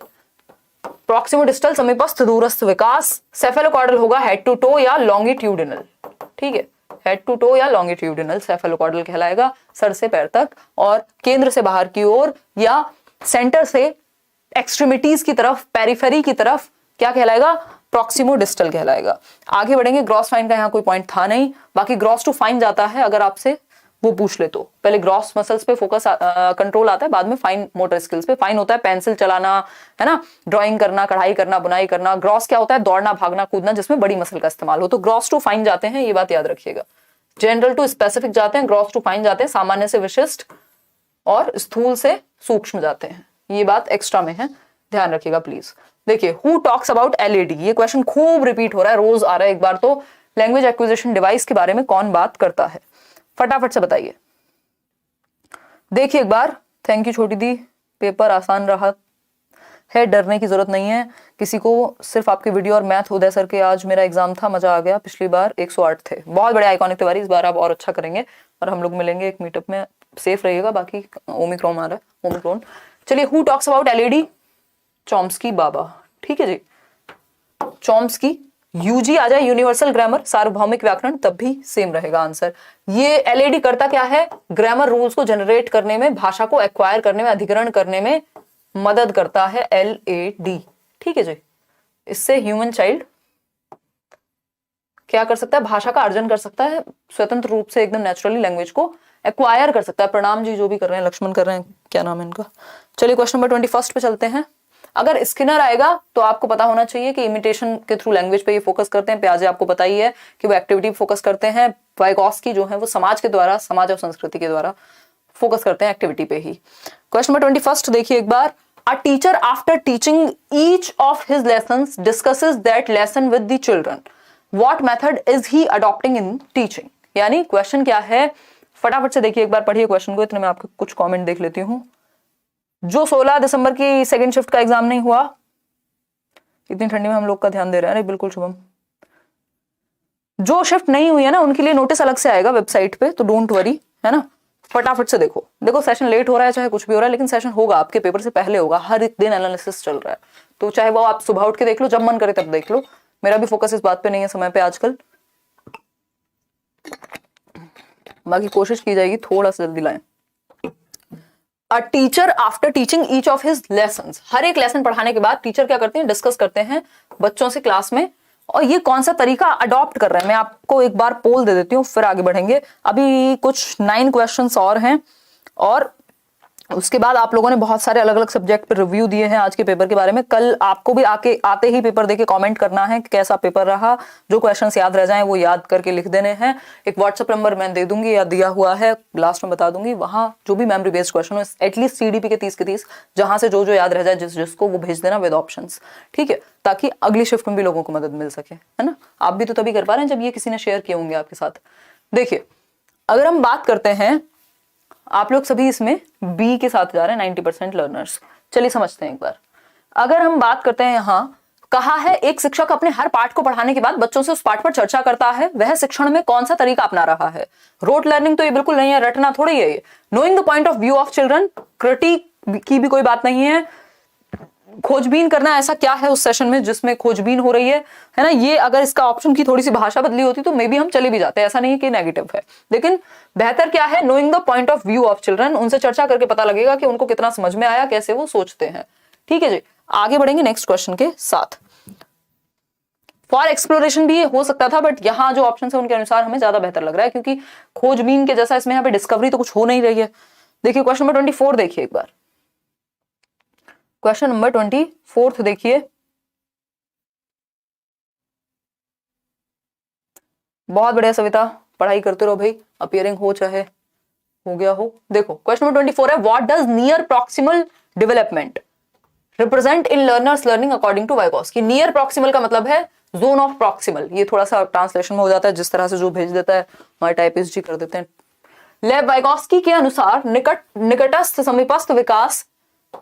प्रॉक्सिमो डिस्टल समीपस्थ दूरस्थ विकास। सेफेलोकॉर्डल होगा हेड टू टो या लॉन्गिट्यूडिनल। ठीक है, हेड टू टो या लॉन्गिट्यूडिनल सेफेलोकॉर्डल कहलाएगा, सर से पैर तक, और केंद्र से बाहर की ओर या सेंटर से एक्सट्रीमिटीज की तरफ, पेरिफेरी की तरफ, क्या कहलाएगा, प्रॉक्सिमो डिस्टल कहलाएगा। आगे बढ़ेंगे, ग्रॉस फाइन का यहाँ कोई पॉइंट था नहीं, बाकी ग्रॉस टू फाइन जाता है अगर आपसे वो पूछ ले तो। पहले ग्रॉस मसल्स पे फोकस कंट्रोल आता है, बाद में फाइन मोटर स्किल्स पे। फाइन होता है पेंसिल चलाना, है ना, ड्राइंग करना, कढ़ाई करना, बुनाई करना। ग्रॉस क्या होता है, दौड़ना, भागना, कूदना, जिसमें बड़ी मसल का इस्तेमाल हो। तो ग्रॉस टू फाइन जाते हैं, ये बात याद रखिएगा। जनरल टू स्पेसिफिक जाते हैं, ग्रॉस टू फाइन जाते हैं, सामान्य से विशिष्ट और स्थूल से सूक्ष्म जाते हैं। ये बात एक्स्ट्रा में है, ध्यान रखिएगा प्लीज। देखिए, हु टॉक्स अबाउट LED, ये क्वेश्चन खूब रिपीट हो रहा है, रोज आ रहा है एक बार तो। लैंग्वेज एक्विजिशन डिवाइस के बारे में कौन बात करता है, फटाफट से बताइए। देखिए एक बार, थैंक यू छोटी दी, पेपर आसान रहा है, डरने की जरूरत नहीं है किसी को। सिर्फ आपके वीडियो और मैथ, उदय सर के आज मेरा एग्जाम था, मजा आ गया। पिछली बार 108 थे, बहुत बड़े आइकॉनिक थे, इस बार आप और अच्छा करेंगे और हम लोग मिलेंगे एक मीटअप में। सेफ रहिएगा, बाकी ओमिक्रॉन आ रहा है, ओमिक्रॉन। चलिए, who talks about LED, Chomsky बाबा। ठीक है जी, चॉम्स्की। UG आ जाए, यूनिवर्सल ग्रामर, सार्वभौमिक व्याकरण, तब भी सेम रहेगा आंसर। ये LED करता क्या है, ग्रामर रूल्स को जनरेट करने में, भाषा को एक्वायर करने में, अधिग्रहण करने में मदद करता है, LAD। ठीक है जी, इससे ह्यूमन चाइल्ड क्या कर सकता है, भाषा का अर्जन कर सकता है, स्वतंत्र रूप से एकदम नेचुरली लैंग्वेज को एक्वायर कर सकता है। प्रणाम जी जो भी कर रहे हैं, लक्ष्मण कर रहे हैं, क्या नाम है इनका। चलिए क्वेश्चन नंबर 21 पे चलते हैं। अगर स्किनर आएगा तो आपको पता होना चाहिए कि इमिटेशन के थ्रू लैंग्वेज पे ये फोकस करते हैं। प्याजे आपको पता ही है कि वो एक्टिविटी फोकस करते हैं। वाइगोस्की जो है वो समाज के द्वारा, समाज और संस्कृति के द्वारा फोकस करते हैं एक्टिविटी पे ही। क्वेश्चन नंबर 21 देखिए एक बार। A teacher after teaching each of his lessons discusses that lesson with the children, what method is he adopting in teaching. यानी क्वेश्चन क्या है, फटाफट से देखिए एक बार, पढ़िए क्वेश्चन को, इतने में आपके कुछ कमेंट देख लेती हूँ। जो 16 दिसंबर की सेकंड शिफ्ट का एग्जाम नहीं हुआ, इतनी ठंडी में हम लोग का ध्यान दे रहे हैं। अरे बिल्कुल शुभम, जो शिफ्ट नहीं हुई है ना उनके लिए नोटिस अलग से आएगा वेबसाइट पे, तो डोंट वरी, है ना। फटाफट से देखो, देखो सेशन लेट हो रहा है चाहे कुछ भी हो रहा है, लेकिन सेशन होगा, आपके पेपर से पहले होगा। हर एक दिन एनालिसिस चल रहा है, तो चाहे वो आप सुबह उठ के देख लो, जब मन करे तब देख लो। मेरा भी फोकस इस बात पे नहीं है समय पे आजकल, बाकी कोशिश की जाएगी थोड़ा सा जल्दी लाएं। A teacher after teaching each of his lessons, हर एक लेसन पढ़ाने के बाद टीचर क्या करते हैं, डिस्कस करते हैं बच्चों से क्लास में, और ये कौन सा तरीका अडॉप्ट कर रहे हैं। मैं आपको एक बार पोल दे देती हूँ, फिर आगे बढ़ेंगे। अभी कुछ 9 क्वेश्चंस और हैं, और उसके बाद आप लोगों ने बहुत सारे अलग अलग सब्जेक्ट पे रिव्यू दिए हैं आज के पेपर के बारे में। कल आपको भी आते ही पेपर देके कमेंट करना है कि कैसा पेपर रहा। जो क्वेश्चंस याद रह जाएं वो याद करके लिख देने हैं। एक व्हाट्सएप नंबर मैं दे दूंगी या दिया हुआ है, लास्ट में बता दूंगी, वहां जो भी मेमोरी बेस्ड क्वेश्चन हो, एटलीस्ट सीडीपी के 30 के 30, जहां से जो जो याद रह जाए जिसको वो भेज देना विद ऑप्शंस, ठीक है, ताकि अगली शिफ्ट में भी लोगों को मदद मिल सके, है ना। आप भी तो तभी कर पा रहे हैं जब ये किसी ने शेयर किए होंगे आपके साथ। देखिए, अगर हम बात करते हैं, आप लोग सभी इसमें बी के साथ जा रहे हैं, 90% लर्नर्स। चलिए समझते हैं एक बार। अगर हम बात करते हैं, यहाँ कहा है एक शिक्षक अपने हर पाठ को पढ़ाने के बाद बच्चों से उस पाठ पर चर्चा करता है, वह शिक्षण में कौन सा तरीका अपना रहा है। रोट लर्निंग तो ये बिल्कुल नहीं है, रटना थोड़ी है ये। Knowing the point of view of children, critic की भी कोई बात नहीं है। खोजबीन करना, ऐसा क्या है उस सेशन में जिसमें खोजबीन हो रही है ना। ये अगर इसका ऑप्शन की थोड़ी सी भाषा बदली होती तो मे बी हम चले भी जाते, ऐसा नहीं कि नेगेटिव है, लेकिन बेहतर क्या है, knowing the point of view of children, उनसे चर्चा करके पता लगेगा कि उनको कितना समझ में आया, कैसे वो सोचते हैं। ठीक है जी, आगे बढ़ेंगे नेक्स्ट क्वेश्चन के साथ। फॉर एक्सप्लोरेशन भी हो सकता था, बट यहाँ जो ऑप्शन है उनके अनुसार हमें ज्यादा बेहतर लग रहा है, क्योंकि खोजबीन के जैसा इसमें यहाँ पे डिस्कवरी तो कुछ हो नहीं रही है। देखिए क्वेश्चन नंबर 24 देखिए एक बार, क्वेश्चन नंबर 24 देखिए। बहुत बढ़िया सविता, पढ़ाई करते रहो भाई, अपियरिंग हो चाहे हो गया हो। देखो क्वेश्चन नंबर 24 है, what does near proximal development represent in learners learning according to Vygotsky. Near proximal का मतलब है जोन ऑफ प्रॉक्सिमल, ये थोड़ा सा ट्रांसलेशन में हो जाता है, जिस तरह से जो भेज देता है हमारे टाइपिस्ट जी कर देते हैं। लेव वाइगॉस्की के अनुसार निकटस्थ समीपस्थ विकास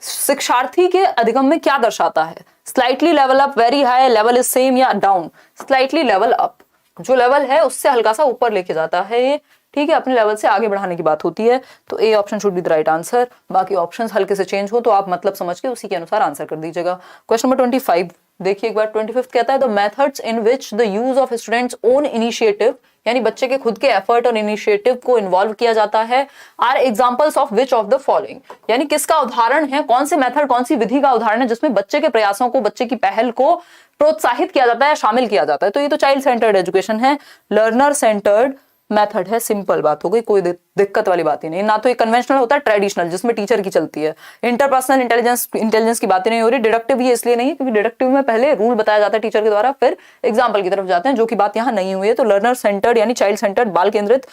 शिक्षार्थी के अधिगम में क्या दर्शाता है। Slightly level up, very high, level is same या डाउन। स्लाइटली लेवल अप, जो लेवल है उससे हल्का सा ऊपर लेके जाता है ये, ठीक है, अपने लेवल से आगे बढ़ाने की बात होती है। तो A option should be the right answer. बाकी ऑप्शंस हल्के से चेंज हो तो आप मतलब समझ के उसी के अनुसार आंसर कर दीजिएगा। क्वेश्चन नंबर 25 देखिए एक बार, 25 कहता है the methods in which the use of students own initiative, यानी बच्चे के खुद के एफर्ट और इनिशिएटिव को इन्वॉल्व किया जाता है, are examples of which of the following, यानी किसका उदाहरण है, कौन से मेथड, कौन सी विधि का उदाहरण है जिसमें बच्चे के प्रयासों को, बच्चे की पहल को प्रोत्साहित किया जाता है, शामिल किया जाता है। तो ये तो चाइल्ड सेंटर्ड एजुकेशन है, लर्नर सेंटर्ड मेथड है, सिंपल बात हो गई, कोई दिक्कत वाली बात ही नहीं। ना तो ये कन्वेंशनल होता है, ट्रेडिशनल जिसमें टीचर की चलती है। इंटरपर्सनल इंटेलिजेंस की बातें नहीं हो रही। डिडक्टिव ये इसलिए नहीं है क्योंकि डिडक्टिव में पहले रूल बताया जाता है टीचर के द्वारा, फिर एग्जाम्पल की तरफ जाते हैं, जो की बात यहाँ नहीं हुई है। तो लर्नर सेंटर्ड यानी चाइल्ड सेंटर्ड, बाल केंद्रित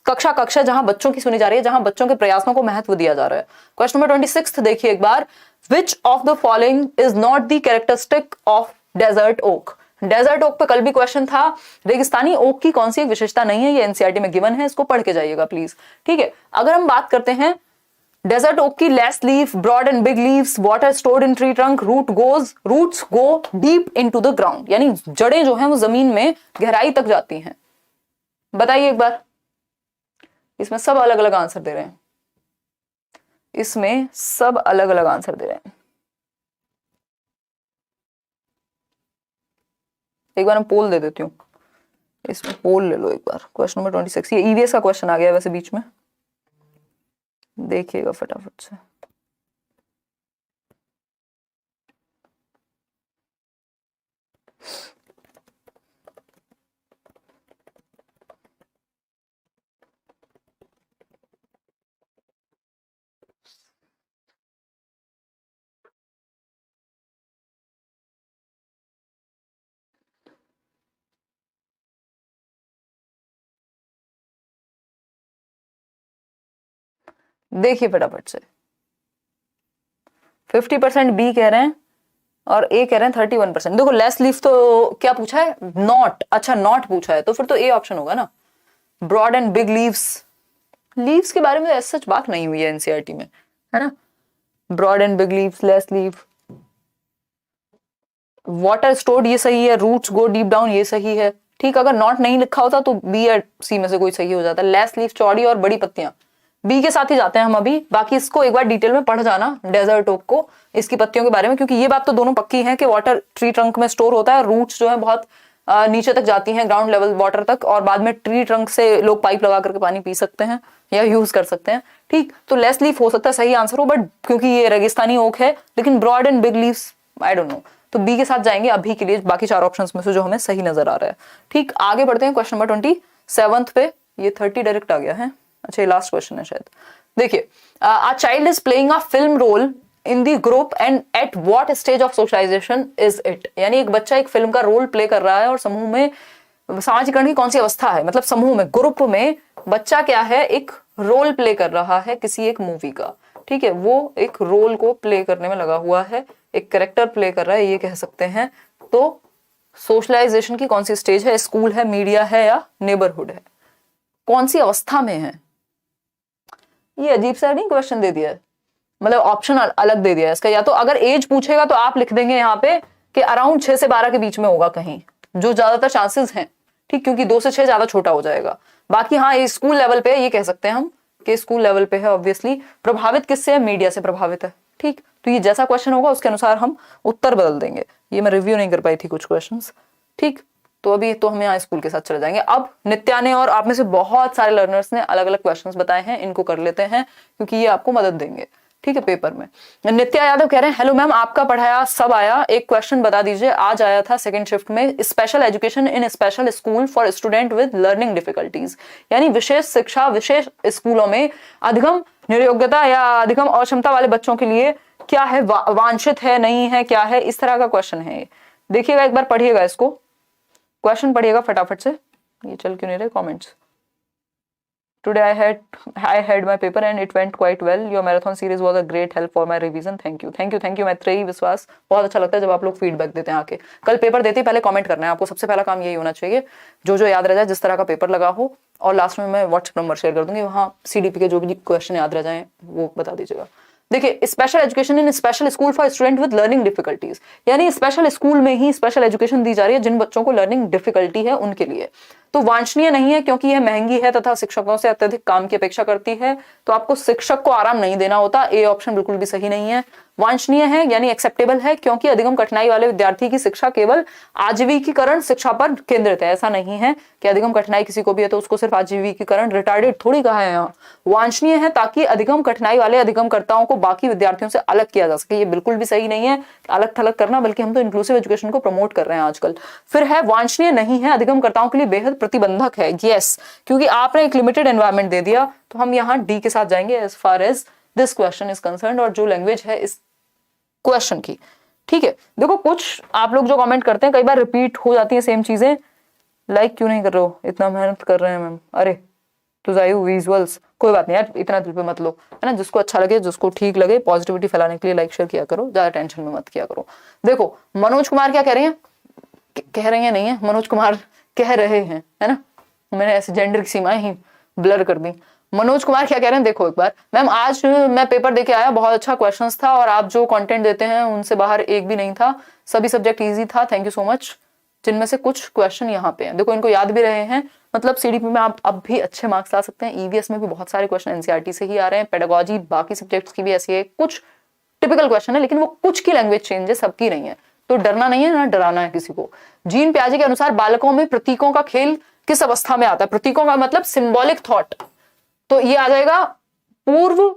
कक्षा जहां बच्चों की सुनी जा रही है, जहां बच्चों के प्रयासों को महत्व दिया जा रहा है। क्वेश्चन नंबर 26 देखिए एक बार, which of the following is not the characteristic of desert oak. Desert oak पे कल भी क्वेश्चन था, रेगिस्तानी ओक की कौन सी एक विशेषता नहीं है, ये एनसीईआरटी में गिवन है, इसको पढ़ के जाइएगा प्लीज। ठीक है, अगर हम बात करते हैं डेजर्ट ओक की, less leaf, broad and big leaves, water stored in tree trunk, roots go deep into the ground, यानी जड़ें जो हैं वो जमीन में गहराई तक जाती हैं। बताइए एक बार, इसमें सब अलग अलग आंसर दे रहे हैं, इसमें सब अलग अलग आंसर दे रहे हैं। एक बार हम पोल दे देती हूँ, इसमें पोल ले लो एक बार। क्वेश्चन नंबर 26, ये ईवीएस का क्वेश्चन आ गया वैसे बीच में, देखिएगा फटाफट से। देखिए फटाफट से, 50% बी कह रहे हैं और ए कह रहे हैं 31%। देखो लेस लीफ तो क्या पूछा है, नॉट, अच्छा नॉट पूछा है, तो फिर तो ए ऑप्शन होगा ना। Broad and big leaves leaves के बारे में ऐसा सच बात नहीं हुई है एनसीईआरटी में, है ना। Broad and big leaves, less leaf, water stored ये सही है, रूट्स गो डीप डाउन ये सही है, ठीक। अगर नॉट नहीं लिखा होता तो बी या सी में से कोई सही हो जाता। लेस लीव, चौड़ी और बड़ी पत्तियां, बी के साथ ही जाते हैं हम अभी। बाकी इसको एक बार डिटेल में पढ़ जाना, डेजर्ट ओक को, इसकी पत्तियों के बारे में, क्योंकि ये बात तो दोनों पक्की है कि वाटर ट्री ट्रंक में स्टोर होता है, रूट्स जो है बहुत नीचे तक जाती हैं, ग्राउंड लेवल वाटर तक, और बाद में ट्री ट्रंक से लोग पाइप लगा करके पानी पी सकते हैं या यूज कर सकते हैं, ठीक। तो लेस लीफ हो सकता है सही आंसर हो, बट क्योंकि ये रेगिस्तानी ओक है, लेकिन broad and big leaves I don't know, तो बी के साथ जाएंगे अभी के लिए, बाकी चार ऑप्शंस में से जो हमें सही नजर आ रहा है, ठीक। आगे बढ़ते हैं क्वेश्चन नंबर 27 पे। ये 30 डायरेक्ट आ गया है, अच्छा ये लास्ट क्वेश्चन है शायद। देखिए, a child is playing a film role in the group and at what stage of socialisation is it. यानी एक बच्चा एक फिल्म का रोल प्ले कर रहा है और समूह में सामाजिकरण की कौन सी अवस्था है, मतलब समूह में, ग्रुप में बच्चा क्या है, एक रोल प्ले कर रहा है किसी एक मूवी का, ठीक है। वो एक रोल को प्ले करने में लगा हुआ है, एक कैरेक्टर प्ले कर रहा है, ये कह सकते हैं। तो सोशलाइजेशन की कौन सी स्टेज है, स्कूल है, मीडिया है या नेबरहुड है, कौन सी अवस्था में है। ये अजीब सा नहीं क्वेश्चन दे दिया है, मतलब ऑप्शन अलग दे दिया है इसका। या तो अगर एज पूछेगा तो आप लिख देंगे यहाँ पे कि अराउंड 6 से 12 के बीच में होगा कहीं, जो ज्यादातर चांसेस हैं, ठीक, क्योंकि 2 से 6 ज्यादा छोटा हो जाएगा। बाकी हाँ, ये स्कूल लेवल पे ये कह सकते हैं हम कि स्कूल लेवल पे है। ऑब्वियसली प्रभावित किससे है, मीडिया से प्रभावित है, ठीक। तो ये जैसा क्वेश्चन होगा उसके अनुसार हम उत्तर बदल देंगे। ये मैं रिव्यू नहीं कर पाई थी कुछ क्वेश्चंस, ठीक। तो अभी तो हम यहाँ स्कूल के साथ चले जाएंगे। अब नित्या ने और आप में से बहुत सारे लर्नर्स ने अलग अलग क्वेश्चंस बताए हैं, इनको कर लेते हैं क्योंकि ये आपको मदद देंगे, ठीक है, पेपर में। नित्या यादव कह रहे हैं, हेलो मैम, आपका पढ़ाया सब आया, एक क्वेश्चन बता दीजिए। आज आया था सेकंड शिफ्ट में, special education in special school for student with learning difficulties, यानी विशेष शिक्षा विशेष स्कूलों में अधिगम निर्योग्यता या अधिगम अक्षमता वाले बच्चों के लिए क्या है, वांछित है, नहीं है, क्या है, इस तरह का क्वेश्चन है। देखिएगा एक बार, पढ़िएगा इसको, क्वेश्चन पढ़िएगा फटाफट से। ये चल क्यों नहीं रहे comments. Today I had my paper and it went quite well. Your marathon series was a great help for my revision. Thank you Maitreyi विश्वास। बहुत अच्छा लगता है जब आप लोग फीडबैक देते हैं आके। कल पेपर देते पहले कमेंट करना है आपको, सबसे पहला काम यही होना चाहिए, जो जो याद रह जाए, जिस तरह का पेपर लगा हो। और लास्ट में मैं व्हाट्सएप नंबर शेयर कर दूंगी, वहाँ CDP के जो भी क्वेश्चन याद रह जाए वो बता दीजिएगा। देखिए, special education in special school for student with learning difficulties, यानी स्पेशल स्कूल में ही स्पेशल एजुकेशन दी जा रही है जिन बच्चों को लर्निंग डिफिकल्टी है उनके लिए। तो वांछनीय नहीं है क्योंकि यह महंगी है तथा शिक्षकों से अत्यधिक काम की अपेक्षा करती है, तो आपको शिक्षक को आराम नहीं देना होता। ए ऑप्शन बिल्कुल भी सही नहीं है। वांछनीय है यानी एक्सेप्टेबल है क्योंकि अधिगम कठिनाई वाले विद्यार्थी की शिक्षा केवल आजीविकीकरण शिक्षा पर केंद्रित है। ऐसा नहीं है कि अधिगम कठिनाई किसी को भी है तो उसको सिर्फ आजीविकीकरण, रिटार्डेड थोड़ी कहा है यहाँ। वांछनीय है ताकि अधिगम कठिनाई वाले अधिगमकर्ताओं को बाकी विद्यार्थियों से अलग किया जा सके। ये बिल्कुल भी सही नहीं है अलग थलग करना, बल्कि हम तो इंक्लूसिव एजुकेशन को प्रमोट कर रहे हैं आजकल। फिर है वांछनीय नहीं है, अधिगमकर्ताओं के लिए बेहद प्रतिबंधक है। यस, क्योंकि आपने एक लिमिटेड एनवायरनमेंट दे दिया, तो हम यहाँ डी के साथ जाएंगे as far as this question is concerned, और जो लैंग्वेज है इस क्वेश्चन की, ठीक है। देखो, कुछ आप लोग जो कमेंट करते हैं कई बार रिपीट हो जाती है सेम चीजें। लाइक क्यों नहीं कर रहे हो, इतना मेहनत कर रहे हैं मैम। अरे तो जायू विजुअल्स, कोई बात नहीं यार, इतना दिल पे मत लो, है ना। जिसको अच्छा लगे, जिसको ठीक लगे, पॉजिटिविटी फैलाने के लिए लाइक शेयर किया करो, ज्यादा टेंशन में मत किया करो। देखो, मनोज कुमार क्या कह रहे हैं, कह रही हैं नहीं है, मनोज कुमार कह रहे हैं, है ना, मैंने ऐसे जेंडर की सीमाएं ही ब्लर कर दी। मनोज कुमार क्या कह रहे हैं, देखो एक बार, मैम आज मैं पेपर देके आया, बहुत अच्छा क्वेश्चंस था और आप जो कंटेंट देते हैं उनसे बाहर एक भी नहीं था, सभी सब्जेक्ट इजी था, थैंक यू सो मच। जिनमें से कुछ क्वेश्चन यहाँ पे हैं, देखो इनको याद भी रहे हैं, मतलब सीडीपी में आप अब भी अच्छे मार्क्स ला सकते हैं। ईवीएस में भी बहुत सारे क्वेश्चन एनसीईआरटी से ही आ रहे हैं, पेडागोजी बाकी सब्जेक्ट्स की भी ऐसी है, कुछ टिपिकल क्वेश्चन है, लेकिन वो कुछ की लैंग्वेज चेंज है, सबकी नहीं है, तो डरना नहीं है ना डराना है किसी को। जीन प्याजे के अनुसार बालकों में प्रतीकों का खेल किस अवस्था में आता है? प्रतीकों का मतलब सिंबॉलिक थॉट, तो ये आ जाएगा पूर्व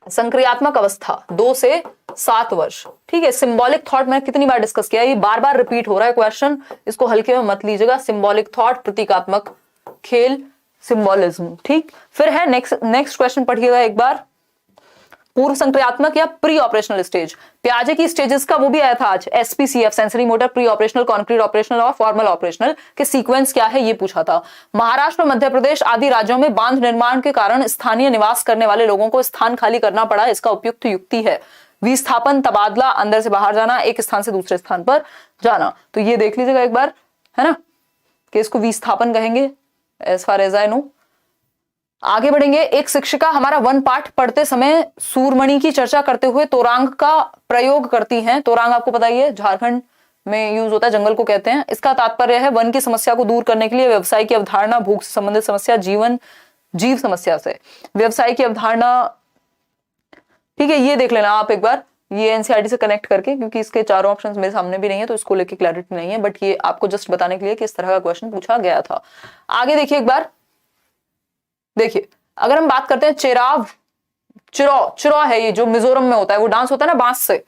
संक्रियात्मक अवस्था 2 से 7 वर्ष, ठीक है। सिंबॉलिक थॉट मैंने कितनी बार डिस्कस किया, ये बार बार रिपीट हो रहा है क्वेश्चन, इसको हल्के में मत लीजिएगा। सिंबॉलिक थॉट, प्रतीकात्मक खेल, सिंबॉलिज्म, ठीक। फिर है नेक्स्ट क्वेश्चन पढ़िएगा एक बार, पूर्व संक्रियात्मक या प्री ऑपरेशनल स्टेज। प्याजे की स्टेजेस का वो भी आया था आज, SPCF, sensory motor, pre operational, concrete operational और फॉर्मल ऑपरेशनल के सीक्वेंस क्या है ये पूछा था। महाराष्ट्र, मध्य प्रदेश आदि राज्यों में बांध निर्माण के कारण स्थानीय निवास करने वाले लोगों को स्थान खाली करना पड़ा, इसका उपयुक्त युक्ति है विस्थापन, तबादला, अंदर से बाहर जाना, एक स्थान से दूसरे स्थान पर जाना। तो ये देख लीजिएगा एक बार, है ना, कि इसको विस्थापन कहेंगे as far as I know. आगे बढ़ेंगे। एक शिक्षिका हमारा वन पाठ पढ़ते समय सूरमणि की चर्चा करते हुए तोरांग का प्रयोग करती हैं। तोरांग आपको पता ही है, झारखंड में यूज होता है, जंगल को कहते हैं। इसका तात्पर्य है वन की समस्या को दूर करने के लिए व्यवसाय की अवधारणा, भूख से संबंधित समस्या, जीव समस्या से व्यवसाय की अवधारणा। ठीक है, ये देख लेना आप एक बार, ये एनसीईआरटी से कनेक्ट करके, क्योंकि इसके चारों ऑप्शंस मेरे सामने भी नहीं है तो इसको लेके क्लैरिटी नहीं है, बट ये आपको जस्ट बताने के लिए कि इस तरह का क्वेश्चन पूछा गया था। आगे देखिए एक बार, देखिए अगर हम बात करते हैं चिरौ है, ये जो मिजोरम में होता है, वो डांस होता है ना बांस से,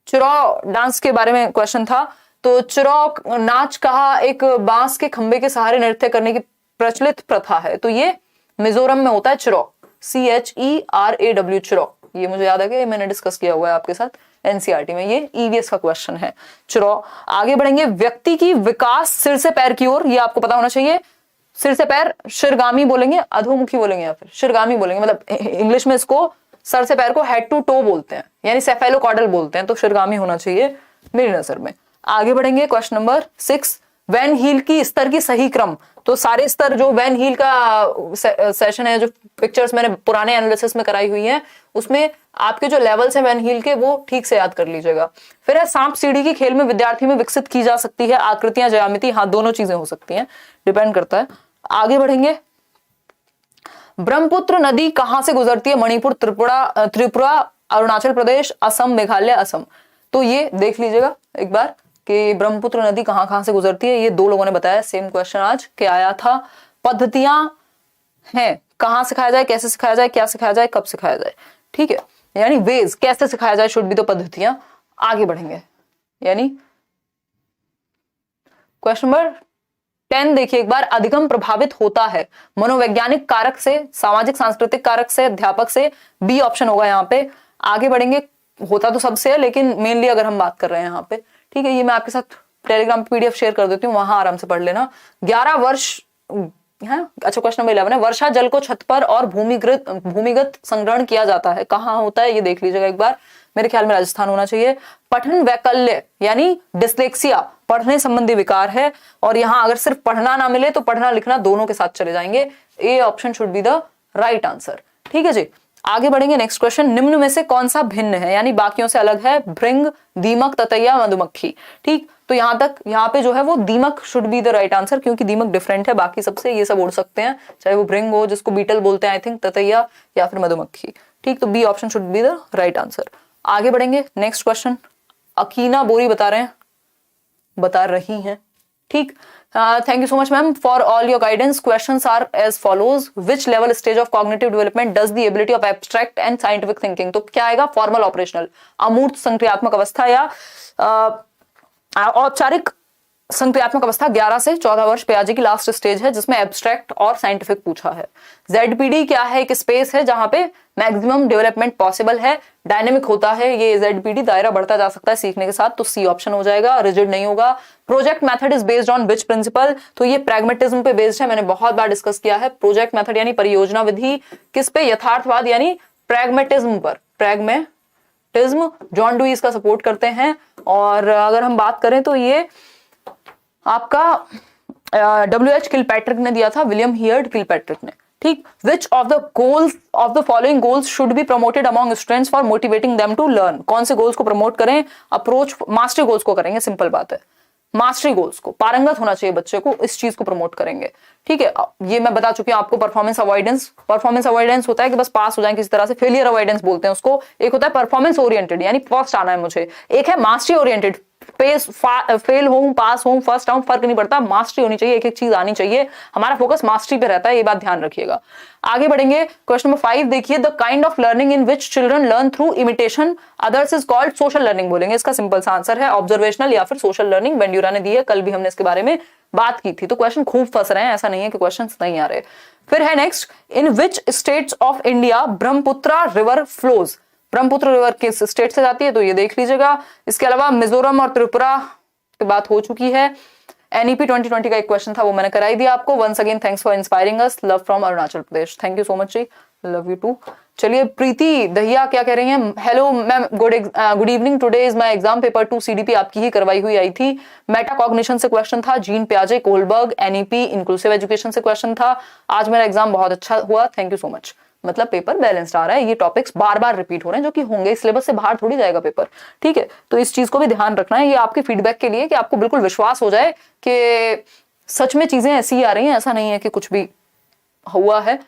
चिरौ डांस के बारे में क्वेश्चन था। तो चिरौ नाच कहा एक बांस के खंबे के सहारे नृत्य करने की प्रचलित प्रथा है, तो ये मिजोरम में होता है चिरौ, CHERAW चिरौ। ये मुझे याद है कि मैंने डिस्कस किया हुआ है आपके साथ एनसीईआरटी में, ये ईवीएस का क्वेश्चन है चिरौ। आगे बढ़ेंगे, व्यक्ति की विकास सिर से पैर की ओर, ये आपको पता होना चाहिए। सिर से पैर शीर्षगामी बोलेंगे, अधोमुखी बोलेंगे या फिर शीर्षगामी बोलेंगे, मतलब इंग्लिश में इसको सर से पैर को हेड टू टो बोलते हैं, यानी सेफेलोकॉर्डल बोलते हैं, तो शीर्षगामी होना चाहिए मेरी नजर में। आगे बढ़ेंगे, क्वेश्चन नंबर 6, वैन हील की स्तर की सही क्रम। तो सारे स्तर जो वैन हील का सेशन है, जो पिक्चर्स मैंने पुराने एनालिसिस में कराई हुई है, उसमें आपके जो लेवल्स हैं वैन हील के, वो ठीक से याद कर लीजिएगा। फिर है सांप सीढ़ी की खेल में विद्यार्थी में विकसित की जा सकती है आकृतियां, ज्यामिति, हाँ दोनों चीजें हो सकती हैं, डिपेंड करता है। आगे बढ़ेंगे, ब्रह्मपुत्र नदी कहां से गुजरती है? मणिपुर, त्रिपुरा, अरुणाचल प्रदेश, असम, मेघालय, असम। तो ये देख लीजिएगा एक बार कि ब्रह्मपुत्र नदी कहां से गुजरती है, ये दो लोगों ने बताया। सेम क्वेश्चन आज के आया था। पद्धतियां हैं, कहां सिखाया जाए, कैसे सिखाया जाए, क्या सिखाया जाए, कब सिखाया जाए, ठीक है, यानी वेज, कैसे सिखाया जाए शुड भी, तो पद्धतियां। आगे बढ़ेंगे, यानी क्वेश्चन नंबर 10 देखिए एक बार, अधिगम प्रभावित होता है मनोवैज्ञानिक कारक से, सामाजिक सांस्कृतिक कारक से, अध्यापक से, बी ऑप्शन होगा यहाँ पे। आगे बढ़ेंगे, होता तो सबसे है लेकिन मेनली अगर हम बात कर रहे हैं यहाँ पे, ठीक है, ये मैं आपके साथ टेलीग्राम पे PDF शेयर कर देती हूँ, वहां आराम से पढ़ लेना। 11 वर्ष है, अच्छा क्वेश्चन नंबर 11 है, वर्षा जल को छत पर और भूमिगत संग्रहण किया जाता है, कहाँ होता है ये देख लीजिएगा एक बार, मेरे ख्याल में राजस्थान होना चाहिए। पठन वैकल्य यानी डिस्लेक्सिया, पढ़ने संबंधी विकार है, और यहां अगर सिर्फ पढ़ना ना मिले तो पढ़ना लिखना दोनों के साथ चले जाएंगे, A option should be the right answer, ठीक है जी। आगे बढ़ेंगे, नेक्स्ट क्वेश्चन, निम्न में से कौन सा भिन्न है, यानी बाकियों से अलग है? भृंग, दीमक, ततैया, मधुमक्खी। ठीक, तो यहां तक, यहाँ पे जो है वो दीमक should be the right answer, क्योंकि दीमक डिफरेंट है बाकी सबसे, ये सब उड़ सकते हैं, चाहे वो भृंग हो जिसको बीटल बोलते हैं आई थिंक, ततैया, या फिर मधुमक्खी। ठीक, तो B option should be the right answer. आगे बढ़ेंगे, नेक्स्ट क्वेश्चन, अकीना बोरी बता रही हैं, ठीक। Thank you so much ma'am for all your guidance. Questions are as follows, which level stage of cognitive development does the ability of abstract and scientific thinking. तो क्या आएगा? फॉर्मल, ऑपरेशनल, अमूर्त संक्रियात्मक अवस्था या औपचारिक संक्रियात्मक अवस्था 11 से 14 वर्ष पियाजे की लास्ट स्टेज है, जिसमें एब्स्ट्रैक्ट और साइंटिफिक पूछा है। ZPD क्या है? एक स्पेस है जहां पे मैक्सिमम डेवलपमेंट पॉसिबल है, डायनेमिक होता है ये ZPD, दायरा बढ़ता जा सकता है सीखने के साथ, तो सी ऑप्शन हो जाएगा, रिजिड नहीं होगा। Project method is based on which principle? तो ये प्रैग्मेटिज्म पे बेस्ड है, मैंने बहुत बार डिस्कस किया है। प्रोजेक्ट मेथड यानी परियोजना विधि, किस पे? यथार्थवाद यानी प्रैग्मेटिज्म पर, प्रैग्मेटिज्म जॉन डुई इसका सपोर्ट करते हैं। और अगर हम बात करें तो ये आपका WH किलपैट्रिक ने दिया था, विलियम हियर्ड किलपैट्रिक ने, ठीक। Which of the goals of the following goals should be promoted among students for motivating them to learn? कौन से गोल्स को प्रमोट करें? अप्रोच, मास्टरी गोल्स को करेंगे, सिंपल बात है, मास्टरी गोल्स को, पारंगत होना चाहिए बच्चे को, इस चीज को प्रमोट करेंगे, ठीक है। ये मैं बता चुकी हूँ आपको। परफॉर्मेंस अवॉइडेंस होता है कि बस पास हो जाए किसी तरह से, फेलियर अवॉइडेंस बोलते हैं उसको। एक होता है परफॉर्मेंस ओरिएंटेड यानी फर्स्ट आना है मुझे, एक है मास्टरी ओरिएंटेड, फेल हो पास हो फर्स्ट आऊं फर्क नहीं पड़ता, मास्टरी होनी चाहिए, एक एक चीज आनी चाहिए, हमारा फोकस मास्टरी पे रहता है, ये बात ध्यान रखिएगा। आगे बढ़ेंगे, क्वेश्चन नंबर 5 देखिए, the kind of learning in which children learn through imitation others is called social learning बोलेंगे। इसका सिंपल सा आंसर है ऑब्जर्वेशनल या फिर सोशल लर्निंग। बेंड्यूरा ने दी है, कल भी हमने इसके बारे में बात की थी, तो क्वेश्चन खूब फंस रहे हैं, ऐसा नहीं है कि क्वेश्चन नहीं आ रहे। फिर है next, in which states of India Brahmaputra river flows? Brahmaputra river किस स्टेट से जाती है? तो ये देख लीजिएगा। इसके अलावा मिजोरम और त्रिपुरा की बात हो चुकी है। NEP 2020 का एक क्वेश्चन था, वो मैंने कराई दिया आपको। Once again thanks for inspiring us, love from Arunachal Pradesh. Thank you so much जी, लव यू टू। चलिए प्रीति दहिया क्या कह रही हैं, hello ma'am, good evening, today is my exam paper 2 CDP आपकी ही करवाई हुई आई थी। मेटा कॉग्निशन से क्वेश्चन था, जीन पियाजे कोलबर्ग, एनईपी इंक्लूसिव एजुकेशन से क्वेश्चन था। आज मेरा एग्जाम बहुत अच्छा हुआ, थैंक यू सो मच। मतलब पेपर बैलेंस्ड आ रहा है, ये टॉपिक्स बार बार रिपीट हो रहे हैं जो कि होंगे, सिलेबस से बाहर थोड़ी जाएगा पेपर, ठीक है। तो इस चीज को भी ध्यान रखना है, ये आपके फीडबैक के लिए कि आपको बिल्कुल विश्वास हो जाए कि सच में चीजें ऐसी ही आ रही हैं, ऐसा नहीं है कि कुछ भी हुआ है।